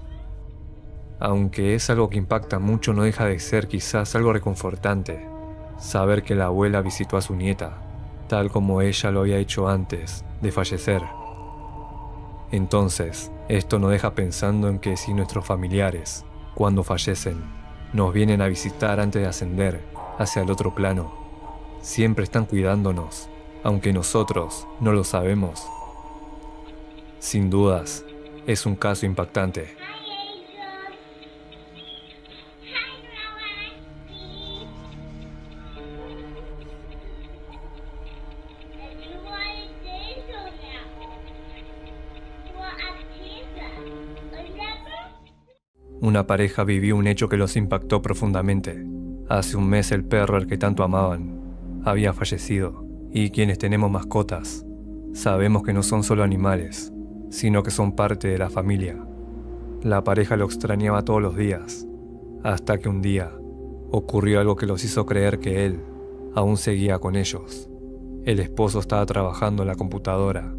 Aunque es algo que impacta mucho, no deja de ser quizás algo reconfortante, saber que la abuela visitó a su nieta, tal como ella lo había hecho antes de fallecer. Entonces, esto nos deja pensando en que si nuestros familiares, cuando fallecen, nos vienen a visitar antes de ascender hacia el otro plano, siempre están cuidándonos, aunque nosotros no lo sabemos. Sin dudas, es un caso impactante. Hi, Angel. Hi, Roxy. Una pareja vivió un hecho que los impactó profundamente. Hace un mes el perro al que tanto amaban había fallecido, y quienes tenemos mascotas sabemos que no son solo animales, sino que son parte de la familia. La pareja lo extrañaba todos los días, hasta que un día ocurrió algo que los hizo creer que él aún seguía con ellos. El esposo estaba trabajando en la computadora,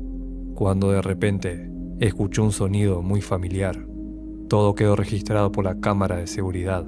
cuando de repente escuchó un sonido muy familiar. Todo quedó registrado por la cámara de seguridad.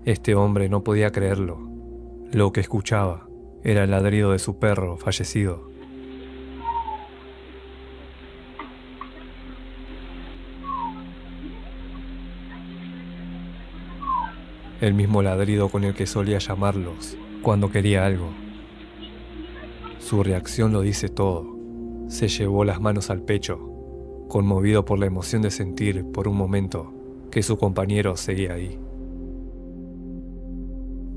Este hombre no podía creerlo. Lo que escuchaba era el ladrido de su perro fallecido. El mismo ladrido con el que solía llamarlos cuando quería algo. Su reacción lo dice todo. Se llevó las manos al pecho, conmovido por la emoción de sentir por un momento que su compañero seguía ahí.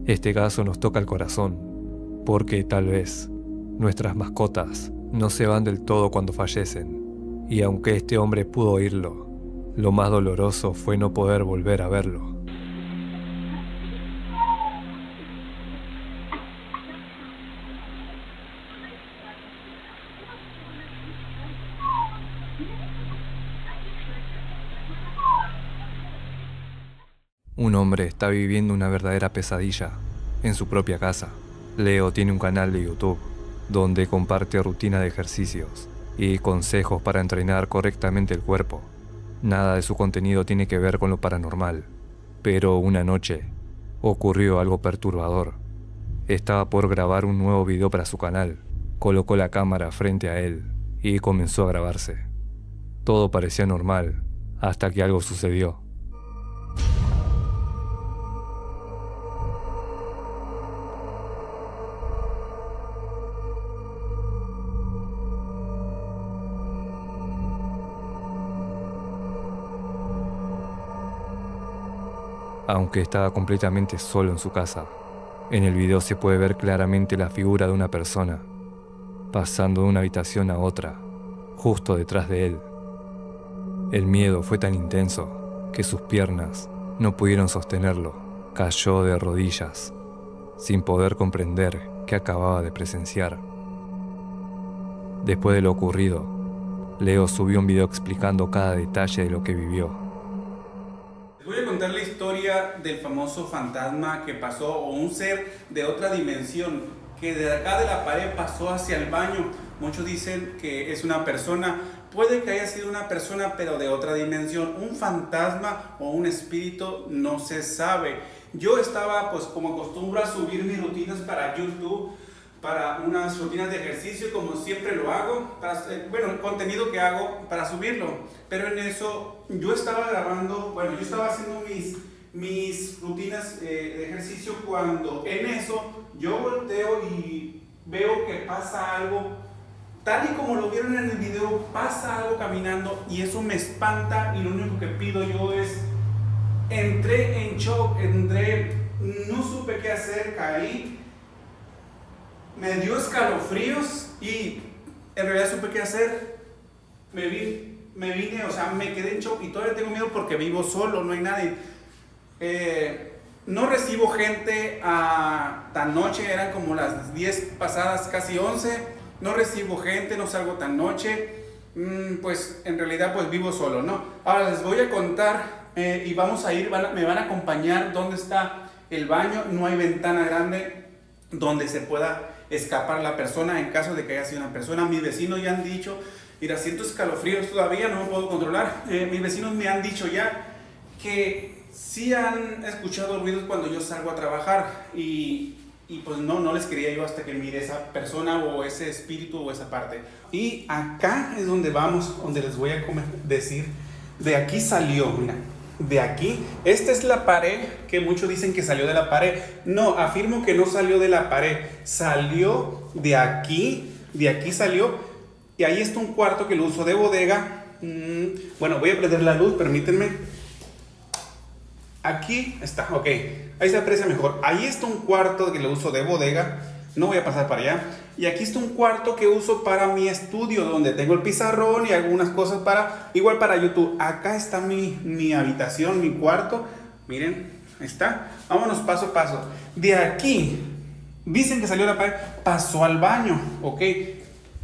Este caso nos toca el corazón, porque tal vez nuestras mascotas no se van del todo cuando fallecen, y aunque este hombre pudo oírlo, lo más doloroso fue no poder volver a verlo. Un hombre está viviendo una verdadera pesadilla en su propia casa. Leo tiene un canal de YouTube donde comparte rutina de ejercicios y consejos para entrenar correctamente el cuerpo. Nada de su contenido tiene que ver con lo paranormal, pero una noche ocurrió algo perturbador. Estaba por grabar un nuevo video para su canal. Colocó la cámara frente a él y comenzó a grabarse. Todo parecía normal hasta que algo sucedió. Aunque estaba completamente solo en su casa, en el video se puede ver claramente la figura de una persona, pasando de una habitación a otra, justo detrás de él. El miedo fue tan intenso que sus piernas no pudieron sostenerlo. Cayó de rodillas, sin poder comprender qué acababa de presenciar. Después de lo ocurrido, Leo subió un video explicando cada detalle de lo que vivió. Les voy a contar la historia del famoso fantasma que pasó, o un ser de otra dimensión, que de acá de la pared pasó hacia el baño. Muchos dicen que es una persona, puede que haya sido una persona, pero de otra dimensión. Un fantasma o un espíritu no se sabe. Yo estaba, pues como acostumbro, a subir mis rutinas para YouTube, para unas rutinas de ejercicio, como siempre lo hago, el contenido que hago para subirlo. Pero en eso yo estaba grabando, yo estaba haciendo mis rutinas de ejercicio, cuando en eso yo volteo y veo que pasa algo, tal y como lo vieron en el video, pasa algo caminando, y eso me espanta, y lo único que pido yo es, entré en shock, no supe qué hacer, caí. Me dio escalofríos y en realidad supe qué hacer. Me vine, me quedé en shock y todavía tengo miedo porque vivo solo, no hay nadie. No recibo gente tan noche, eran como las 10 pasadas, casi 11. No recibo gente, no salgo tan noche. Pues en realidad pues vivo solo, ¿no? Ahora les voy a contar y vamos a ir, me van a acompañar dónde está el baño. No hay ventana grande donde se pueda escapar la persona en caso de que haya sido una persona. Mis vecinos ya han dicho, mira, siento escalofríos todavía, no me puedo controlar. Mis vecinos me han dicho ya que sí han escuchado ruidos cuando yo salgo a trabajar y pues no les quería yo hasta que mire esa persona o ese espíritu o esa parte. Y acá es donde vamos, donde les voy a decir, de aquí salió, mira, de aquí, esta es la pared que muchos dicen que salió de la pared. No, afirmo que no salió de la pared, salió de aquí salió, y ahí está un cuarto que lo uso de bodega. Bueno, voy a prender la luz, permítanme. Aquí está, ok, ahí se aprecia mejor. Ahí está un cuarto que lo uso de bodega, no voy a pasar para allá. Y aquí está un cuarto que uso para mi estudio, donde tengo el pizarrón y algunas cosas igual para YouTube. Acá está mi habitación, mi cuarto, miren, está. Vámonos paso a paso. De aquí, dicen que salió la pared, pasó al baño, ok,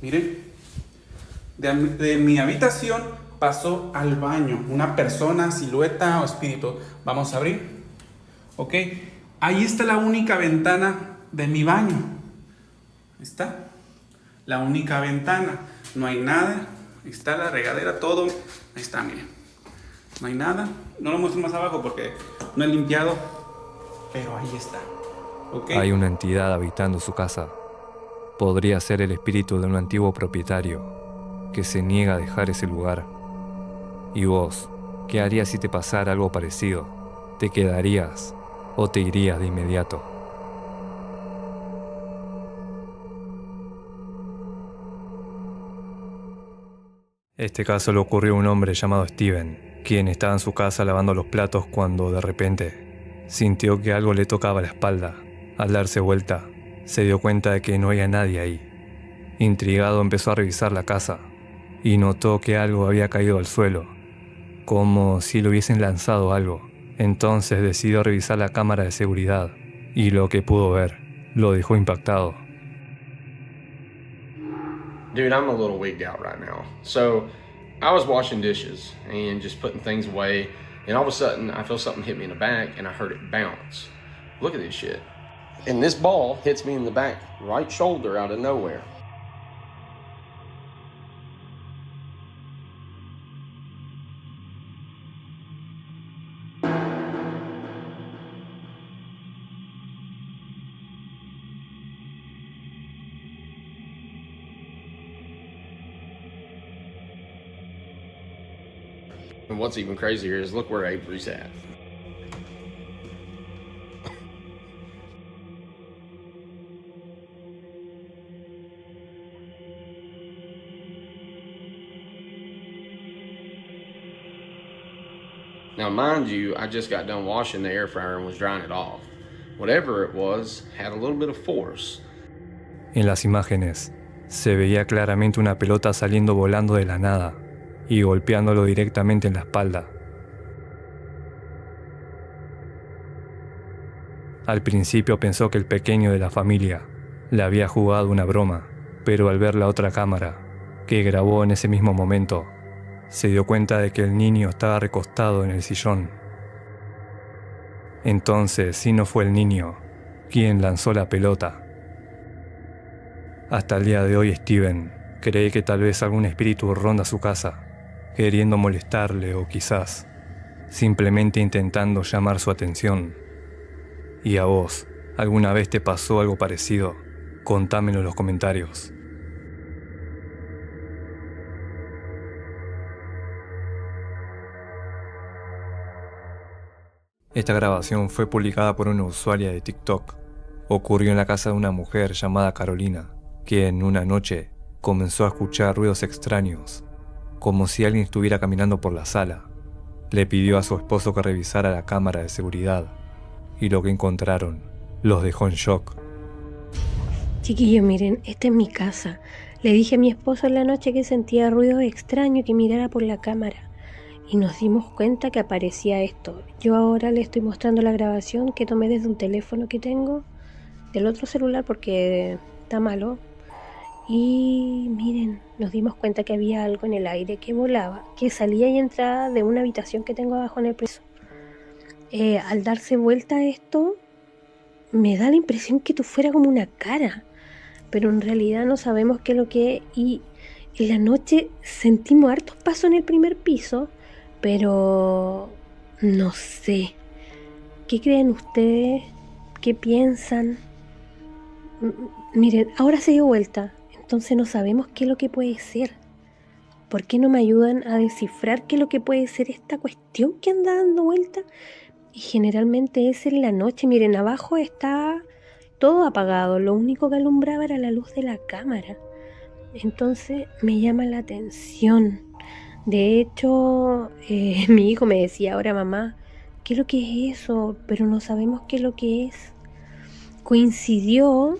miren, de mi habitación pasó al baño, una persona, silueta o espíritu. Vamos a abrir, ok, ahí está la única ventana de mi baño, está la única ventana, no hay nada, está la regadera, todo, ahí está, miren, no hay nada, no lo muestro más abajo porque no he limpiado, pero ahí está, ok. Hay una entidad habitando su casa. Podría ser el espíritu de un antiguo propietario que se niega a dejar ese lugar. ¿Y vos, qué harías si te pasara algo parecido? ¿Te quedarías o te irías de inmediato? Este caso le ocurrió a un hombre llamado Steven, quien estaba en su casa lavando los platos cuando de repente sintió que algo le tocaba la espalda. Al darse vuelta, se dio cuenta de que no había nadie ahí. Intrigado empezó a revisar la casa y notó que algo había caído al suelo, como si le hubiesen lanzado algo. Entonces decidió revisar la cámara de seguridad y lo que pudo ver lo dejó impactado. Dude, I'm a little wigged out right now. So, I was washing dishes and just putting things away, and all of a sudden, I feel something hit me in the back, and I heard it bounce. Look at this shit. And this ball hits me in the back right shoulder out of nowhere. And what's even crazier is look where Avery's at. Now, mind you, I just got done washing the air fryer and was drying it off. Whatever it was had a little bit of force. En las imágenes, se veía claramente una pelota saliendo volando de la nada y golpeándolo directamente en la espalda. Al principio pensó que el pequeño de la familia le había jugado una broma, pero al ver la otra cámara, que grabó en ese mismo momento, se dio cuenta de que el niño estaba recostado en el sillón. Entonces, sí, no fue el niño quien lanzó la pelota. Hasta el día de hoy, Steven cree que tal vez algún espíritu ronda su casa, queriendo molestarle o quizás simplemente intentando llamar su atención. ¿Y a vos, alguna vez te pasó algo parecido? Contámelo en los comentarios. Esta grabación fue publicada por una usuaria de TikTok. Ocurrió en la casa de una mujer llamada Carolina, que en una noche comenzó a escuchar ruidos extraños, como si alguien estuviera caminando por la sala. Le pidió a su esposo que revisara la cámara de seguridad, y lo que encontraron los dejó en shock. Chiquillos, miren, esta es mi casa. Le dije a mi esposo en la noche que sentía ruidos extraños, que mirara por la cámara. Y nos dimos cuenta que aparecía esto. Yo ahora le estoy mostrando la grabación que tomé desde un teléfono que tengo, del otro celular porque está malo. Y miren, nos dimos cuenta que había algo en el aire que volaba, que salía y entraba de una habitación que tengo abajo en el piso. Al darse vuelta esto, me da la impresión que fuera como una cara, pero en realidad no sabemos qué es lo que es. Y en la noche sentimos hartos pasos en el primer piso, pero no sé, ¿Qué creen ustedes? ¿Qué piensan? Miren, ahora se dio vuelta, entonces no sabemos qué es lo que puede ser. ¿Por qué no me ayudan a descifrar qué es lo que puede ser esta cuestión que anda dando vuelta? Y generalmente es en la noche. Miren, abajo está todo apagado, lo único que alumbraba era la luz de la cámara. Entonces me llama la atención. De hecho, mi hijo me decía ahora, mamá, ¿qué es lo que es eso? Pero no sabemos qué es lo que es. Coincidió,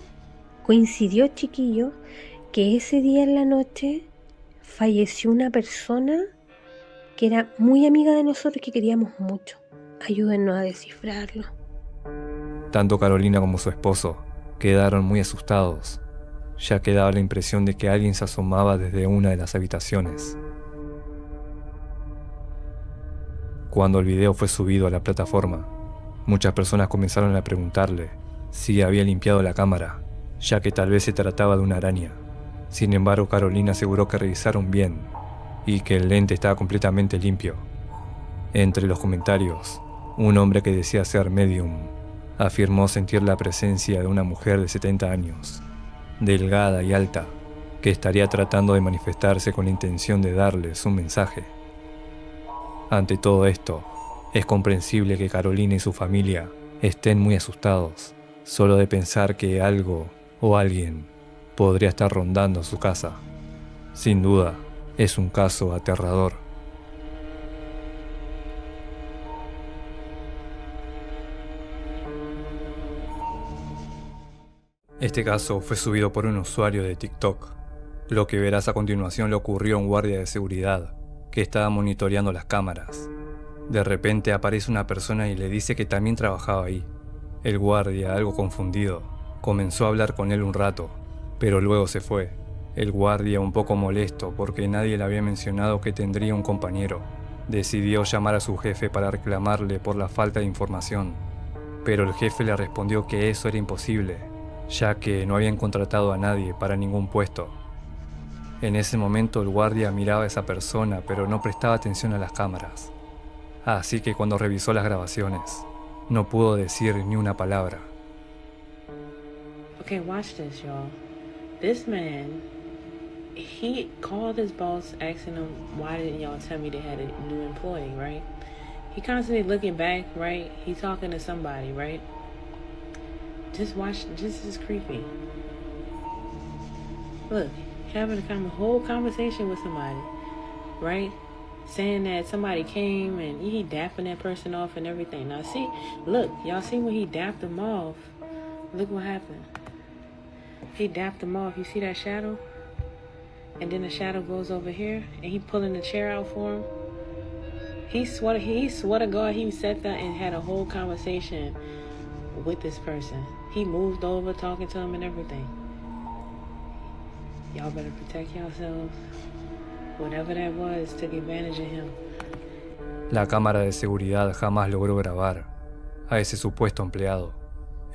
chiquillos, que ese día en la noche falleció una persona que era muy amiga de nosotros, que queríamos mucho. Ayúdennos a descifrarlo. Tanto Carolina como su esposo quedaron muy asustados, ya que daba la impresión de que alguien se asomaba desde una de las habitaciones. Cuando el video fue subido a la plataforma, muchas personas comenzaron a preguntarle si había limpiado la cámara, ya que tal vez se trataba de una araña. Sin embargo, Carolina aseguró que revisaron bien y que el lente estaba completamente limpio. Entre los comentarios, un hombre que decía ser medium afirmó sentir la presencia de una mujer de 70 años, delgada y alta, que estaría tratando de manifestarse con la intención de darles un mensaje. Ante todo esto, es comprensible que Carolina y su familia estén muy asustados, solo de pensar que algo o alguien podría estar rondando su casa. Sin duda, es un caso aterrador. Este caso fue subido por un usuario de TikTok. Lo que verás a continuación le ocurrió a un guardia de seguridad que estaba monitoreando las cámaras. De repente aparece una persona y le dice que también trabajaba ahí. El guardia, algo confundido, comenzó a hablar con él un rato, pero luego se fue. El guardia, un poco molesto porque nadie le había mencionado que tendría un compañero, decidió llamar a su jefe para reclamarle por la falta de información. Pero el jefe le respondió que eso era imposible, ya que no habían contratado a nadie para ningún puesto. En ese momento el guardia miraba a esa persona, pero no prestaba atención a las cámaras. Así que cuando revisó las grabaciones, no pudo decir ni una palabra. Okay, watch this, y'all. This man, he called his boss asking him, why didn't y'all tell me they had a new employee, right? He constantly looking back, right? He talking to somebody, right? Just watch, this is creepy. Look, having a whole conversation with somebody, right? Saying that somebody came and he dapping that person off and everything. Now see, look, y'all see when he dapped them off, look what happened. He dapped them off, you see that shadow? And then the shadow goes over here and he pulling the chair out for him. He swore to God, he sat there and had a whole conversation with this person. He moved over, talking to him and everything. Y'all better protect yourselves. Whatever that was took advantage of him. La cámara de seguridad jamás logró grabar a ese supuesto empleado.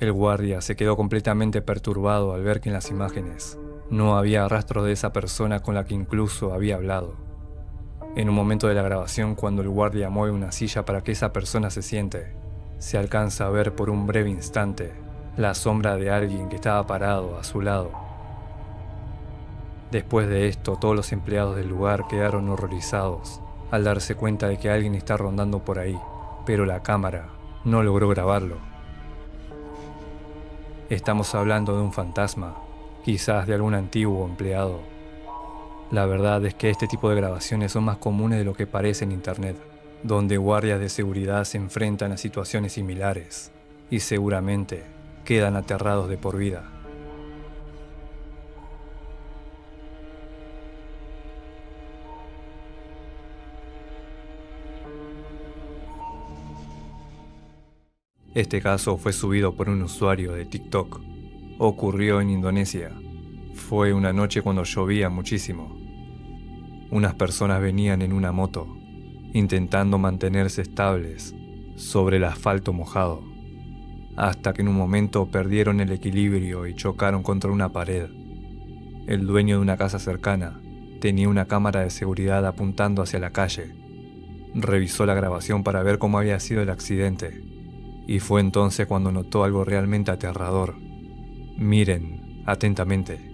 El guardia se quedó completamente perturbado al ver que en las imágenes no había rastro de esa persona con la que incluso había hablado. En un momento de la grabación, cuando el guardia mueve una silla para que esa persona se siente, se alcanza a ver por un breve instante la sombra de alguien que estaba parado a su lado. Después de esto, todos los empleados del lugar quedaron horrorizados al darse cuenta de que alguien está rondando por ahí, pero la cámara no logró grabarlo. Estamos hablando de un fantasma, quizás de algún antiguo empleado. La verdad es que este tipo de grabaciones son más comunes de lo que parece en internet, donde guardias de seguridad se enfrentan a situaciones similares y seguramente quedan aterrados de por vida. Este caso fue subido por un usuario de TikTok. Ocurrió en Indonesia. Fue una noche cuando llovía muchísimo. Unas personas venían en una moto, intentando mantenerse estables sobre el asfalto mojado, hasta que en un momento perdieron el equilibrio y chocaron contra una pared. El dueño de una casa cercana tenía una cámara de seguridad apuntando hacia la calle. Revisó la grabación para ver cómo había sido el accidente y fue entonces cuando notó algo realmente aterrador. Miren atentamente.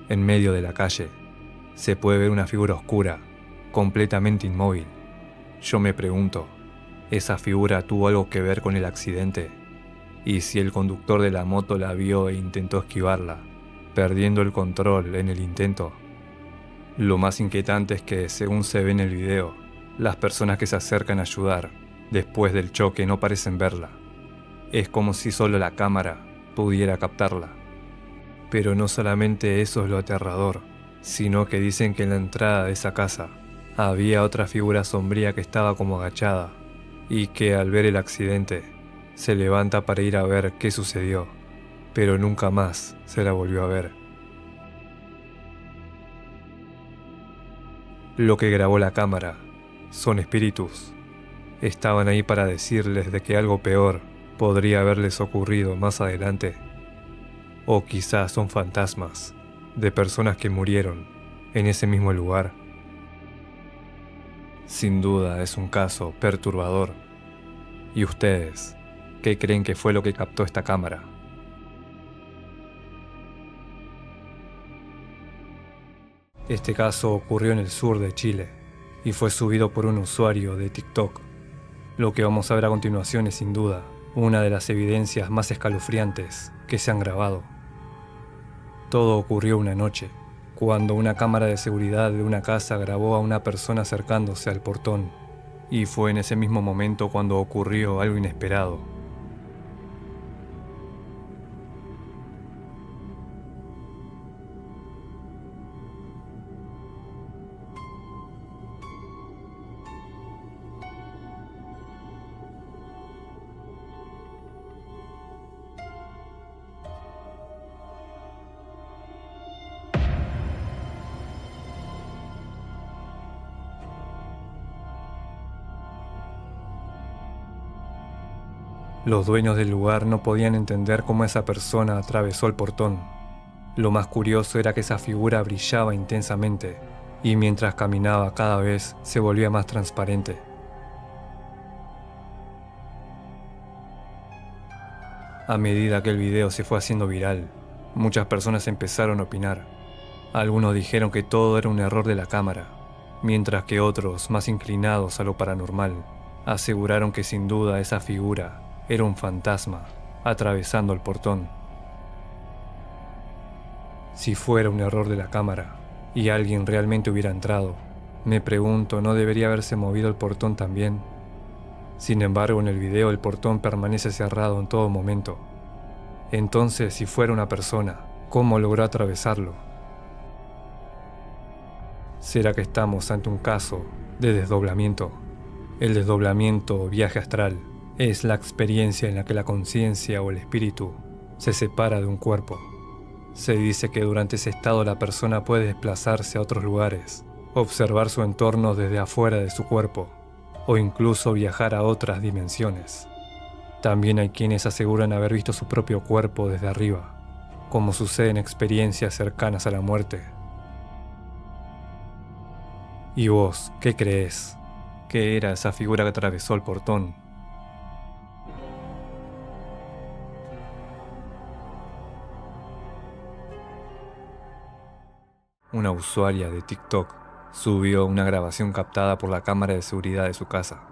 En medio de la calle, se puede ver una figura oscura, completamente inmóvil. Yo me pregunto, ¿esa figura tuvo algo que ver con el accidente? ¿Y si el conductor de la moto la vio e intentó esquivarla, perdiendo el control en el intento? Lo más inquietante es que, según se ve en el video, las personas que se acercan a ayudar después del choque no parecen verla. Es como si solo la cámara pudiera captarla. Pero no solamente eso es lo aterrador, sino que dicen que en la entrada de esa casa había otra figura sombría que estaba como agachada y que al ver el accidente se levanta para ir a ver qué sucedió, pero nunca más se la volvió a ver. Lo que grabó la cámara son espíritus. Estaban ahí para decirles de que algo peor podría haberles ocurrido más adelante. O quizás son fantasmas de personas que murieron en ese mismo lugar. Sin duda es un caso perturbador. ¿Y ustedes qué creen que fue lo que captó esta cámara? Este caso ocurrió en el sur de Chile y fue subido por un usuario de TikTok. Lo que vamos a ver a continuación es sin duda una de las evidencias más escalofriantes que se han grabado. Todo ocurrió una noche, cuando una cámara de seguridad de una casa grabó a una persona acercándose al portón, y fue en ese mismo momento cuando ocurrió algo inesperado. Los dueños del lugar no podían entender cómo esa persona atravesó el portón. Lo más curioso era que esa figura brillaba intensamente, y mientras caminaba cada vez se volvía más transparente. A medida que el video se fue haciendo viral, muchas personas empezaron a opinar. Algunos dijeron que todo era un error de la cámara, mientras que otros, más inclinados a lo paranormal, aseguraron que sin duda esa figura era un fantasma atravesando el portón. Si fuera un error de la cámara y alguien realmente hubiera entrado, me pregunto, ¿no debería haberse movido el portón también? Sin embargo, en el video el portón permanece cerrado en todo momento. Entonces, si fuera una persona, ¿cómo logró atravesarlo? ¿Será que estamos ante un caso de desdoblamiento? El desdoblamiento o viaje astral es la experiencia en la que la conciencia o el espíritu se separa de un cuerpo. Se dice que durante ese estado la persona puede desplazarse a otros lugares, observar su entorno desde afuera de su cuerpo, o incluso viajar a otras dimensiones. También hay quienes aseguran haber visto su propio cuerpo desde arriba, como sucede en experiencias cercanas a la muerte. ¿Y vos, qué crees? ¿Qué era esa figura que atravesó el portón? una usuaria de TikTok subió una grabación captada por la cámara de seguridad de su casa.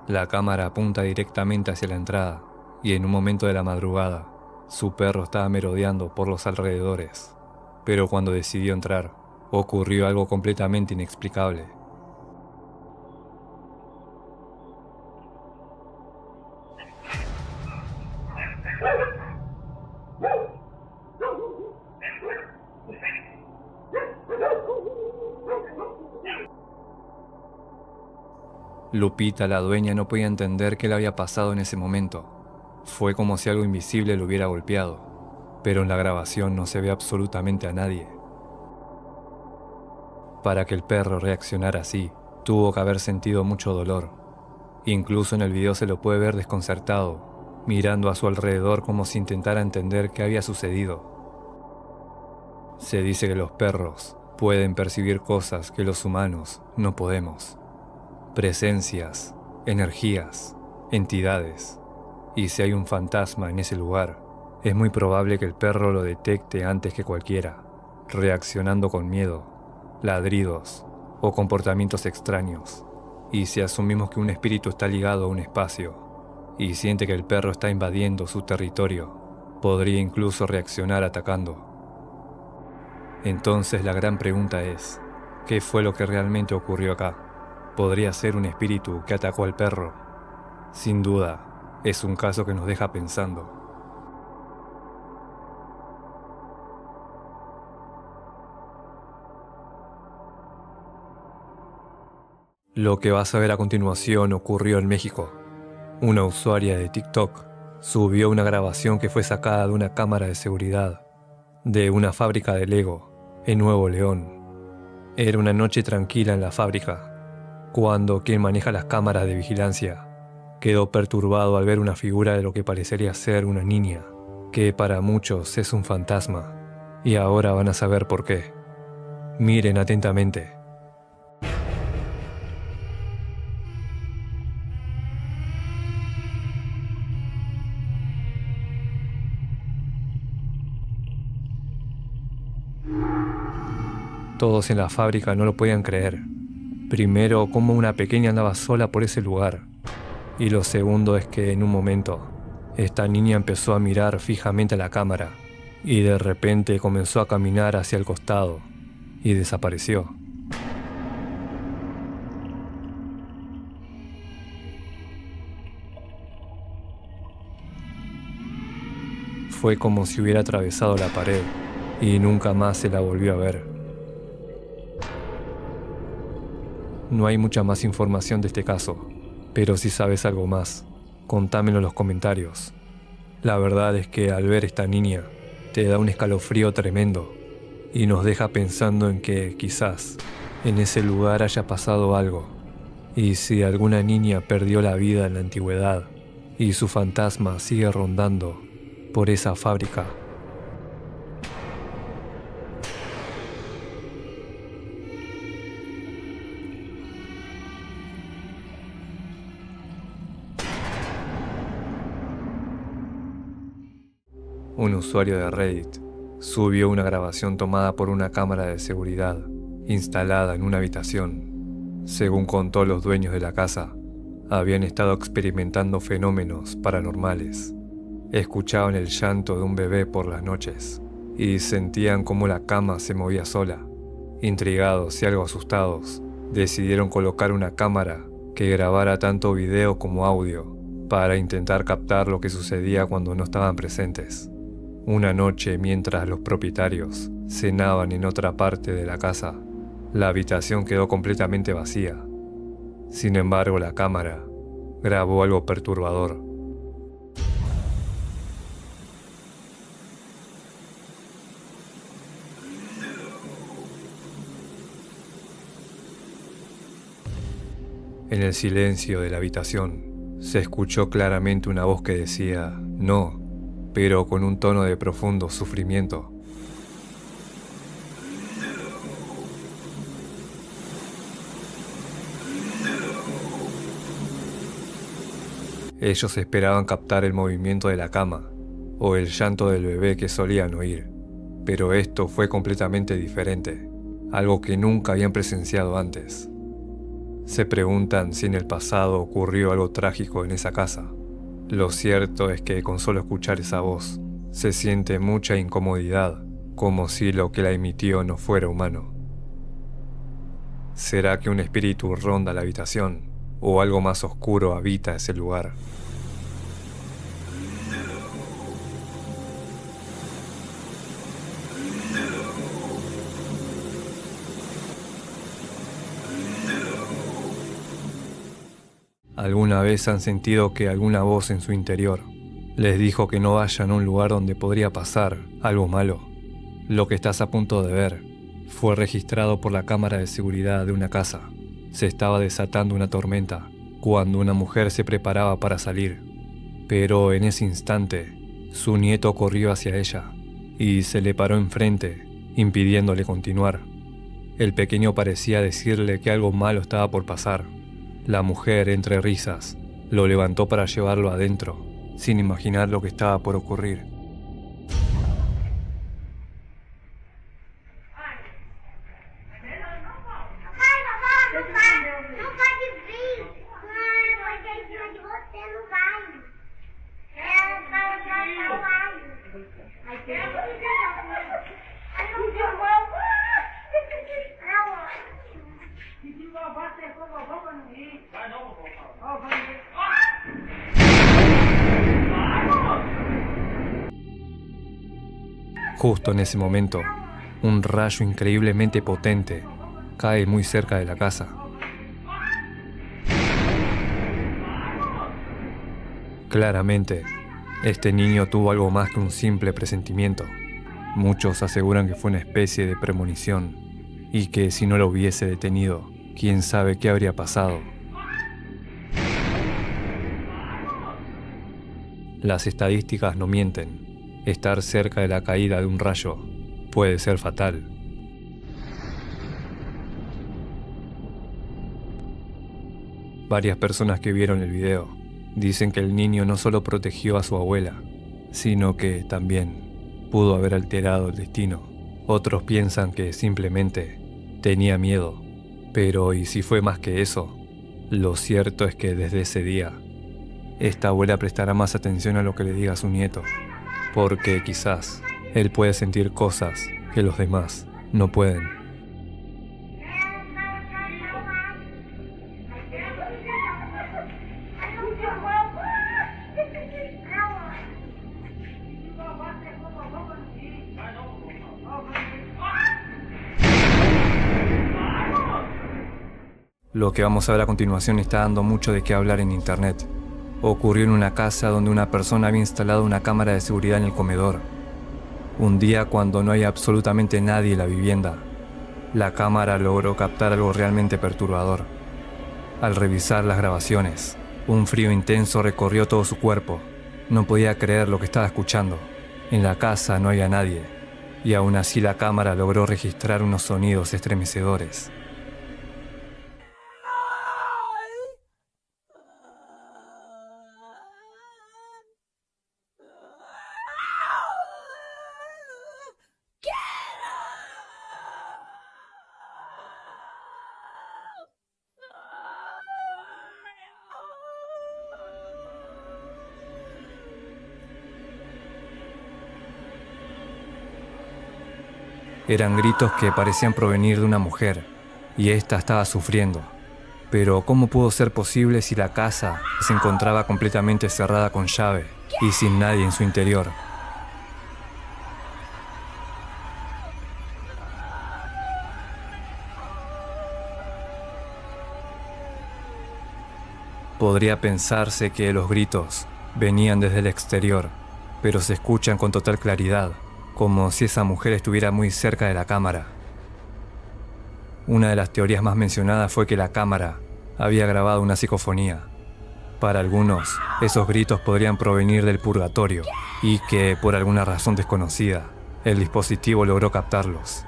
La cámara apunta directamente hacia la entrada y en un momento de la madrugada, su perro estaba merodeando por los alrededores. Pero cuando decidió entrar, ocurrió algo completamente inexplicable. Lupita, la dueña, no podía entender qué le había pasado en ese momento. Fue como si algo invisible lo hubiera golpeado, pero en la grabación no se ve absolutamente a nadie. Para que el perro reaccionara así, tuvo que haber sentido mucho dolor. Incluso en el video se lo puede ver desconcertado, mirando a su alrededor como si intentara entender qué había sucedido. Se dice que los perros pueden percibir cosas que los humanos no podemos. Presencias, energías, entidades. Y si hay un fantasma en ese lugar, es muy probable que el perro lo detecte antes que cualquiera, reaccionando con miedo, ladridos o comportamientos extraños. Y si asumimos que un espíritu está ligado a un espacio y siente que el perro está invadiendo su territorio, podría incluso reaccionar atacando. Entonces la gran pregunta es, ¿qué fue lo que realmente ocurrió acá? ¿Podría ser un espíritu que atacó al perro? Sin duda, es un caso que nos deja pensando. Lo que vas a ver a continuación ocurrió en México. Una usuaria de TikTok subió una grabación que fue sacada de una cámara de seguridad de una fábrica de Lego en Nuevo León. Era una noche tranquila en la fábrica, cuando quien maneja las cámaras de vigilancia quedó perturbado al ver una figura de lo que parecería ser una niña, que para muchos es un fantasma, y ahora van a saber por qué. Miren atentamente. Todos en la fábrica no lo podían creer. Primero, cómo una pequeña andaba sola por ese lugar. Y lo segundo es que en un momento, esta niña empezó a mirar fijamente a la cámara y de repente comenzó a caminar hacia el costado y desapareció. Fue como si hubiera atravesado la pared y nunca más se la volvió a ver. No hay mucha más información de este caso, pero si sabes algo más, contámelo en los comentarios. La verdad es que al ver esta niña, te da un escalofrío tremendo y nos deja pensando en que quizás en ese lugar haya pasado algo. Y si alguna niña perdió la vida en la antigüedad y su fantasma sigue rondando por esa fábrica. Un usuario de Reddit subió una grabación tomada por una cámara de seguridad instalada en una habitación. Según contó los dueños de la casa, habían estado experimentando fenómenos paranormales. Escuchaban el llanto de un bebé por las noches y sentían cómo la cama se movía sola. Intrigados y algo asustados, decidieron colocar una cámara que grabara tanto video como audio para intentar captar lo que sucedía cuando no estaban presentes. Una noche, mientras los propietarios cenaban en otra parte de la casa, la habitación quedó completamente vacía. Sin embargo, la cámara grabó algo perturbador. En el silencio de la habitación, se escuchó claramente una voz que decía «no», pero con un tono de profundo sufrimiento. Ellos esperaban captar el movimiento de la cama o el llanto del bebé que solían oír, pero esto fue completamente diferente. algo que nunca habían presenciado antes. Se preguntan si en el pasado ocurrió algo trágico en esa casa. Lo cierto es que con solo escuchar esa voz, se siente mucha incomodidad, como si lo que la emitió no fuera humano. ¿Será que un espíritu ronda la habitación o algo más oscuro habita ese lugar? ¿Alguna vez han sentido que alguna voz en su interior les dijo que no vayan a un lugar donde podría pasar algo malo? Lo que estás a punto de ver fue registrado por la cámara de seguridad de una casa. Se estaba desatando una tormenta cuando una mujer se preparaba para salir, pero en ese instante su nieto corrió hacia ella y se le paró enfrente, impidiéndole continuar. El pequeño parecía decirle que algo malo estaba por pasar. La mujer, entre risas, lo levantó para llevarlo adentro, sin imaginar lo que estaba por ocurrir. Justo en ese momento, un rayo increíblemente potente cae muy cerca de la casa. Claramente, este niño tuvo algo más que un simple presentimiento. Muchos aseguran que fue una especie de premonición y que si no lo hubiese detenido, quién sabe qué habría pasado. Las estadísticas no mienten. Estar cerca de la caída de un rayo puede ser fatal. Varias personas que vieron el video dicen que el niño no solo protegió a su abuela, sino que también pudo haber alterado el destino. Otros piensan que simplemente tenía miedo, pero ¿y si fue más que eso? Lo cierto es que desde ese día, esta abuela prestará más atención a lo que le diga a su nieto, porque quizás él puede sentir cosas que los demás no pueden. Lo que vamos a ver a continuación está dando mucho de qué hablar en internet. Ocurrió en una casa donde una persona había instalado una cámara de seguridad en el comedor. Un día, cuando no hay absolutamente nadie en la vivienda, la cámara logró captar algo realmente perturbador. Al revisar las grabaciones, un frío intenso recorrió todo su cuerpo. No podía creer lo que estaba escuchando. En la casa no había nadie, y aún así la cámara logró registrar unos sonidos estremecedores. Eran gritos que parecían provenir de una mujer, y ésta estaba sufriendo. Pero ¿cómo pudo ser posible si la casa se encontraba completamente cerrada con llave y sin nadie en su interior? Podría pensarse que los gritos venían desde el exterior, pero se escuchan con total claridad, como si esa mujer estuviera muy cerca de la cámara. Una de las teorías más mencionadas fue que la cámara había grabado una psicofonía. Para algunos, esos gritos podrían provenir del purgatorio y que, por alguna razón desconocida, el dispositivo logró captarlos.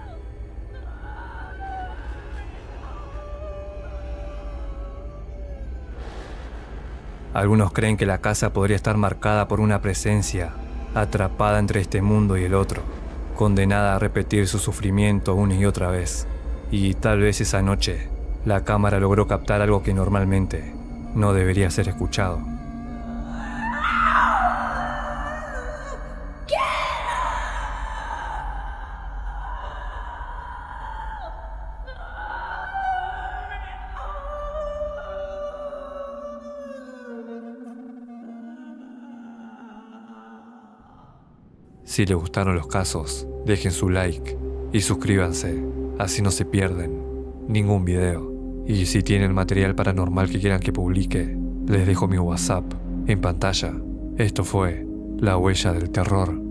Algunos creen que la casa podría estar marcada por una presencia atrapada entre este mundo y el otro, condenada a repetir su sufrimiento una y otra vez. Y tal vez esa noche, la cámara logró captar algo que normalmente no debería ser escuchado. Si les gustaron los casos, dejen su like y suscríbanse, así no se pierden ningún video. Y si tienen material paranormal que quieran que publique, les dejo mi WhatsApp en pantalla. Esto fue La Huella del Terror.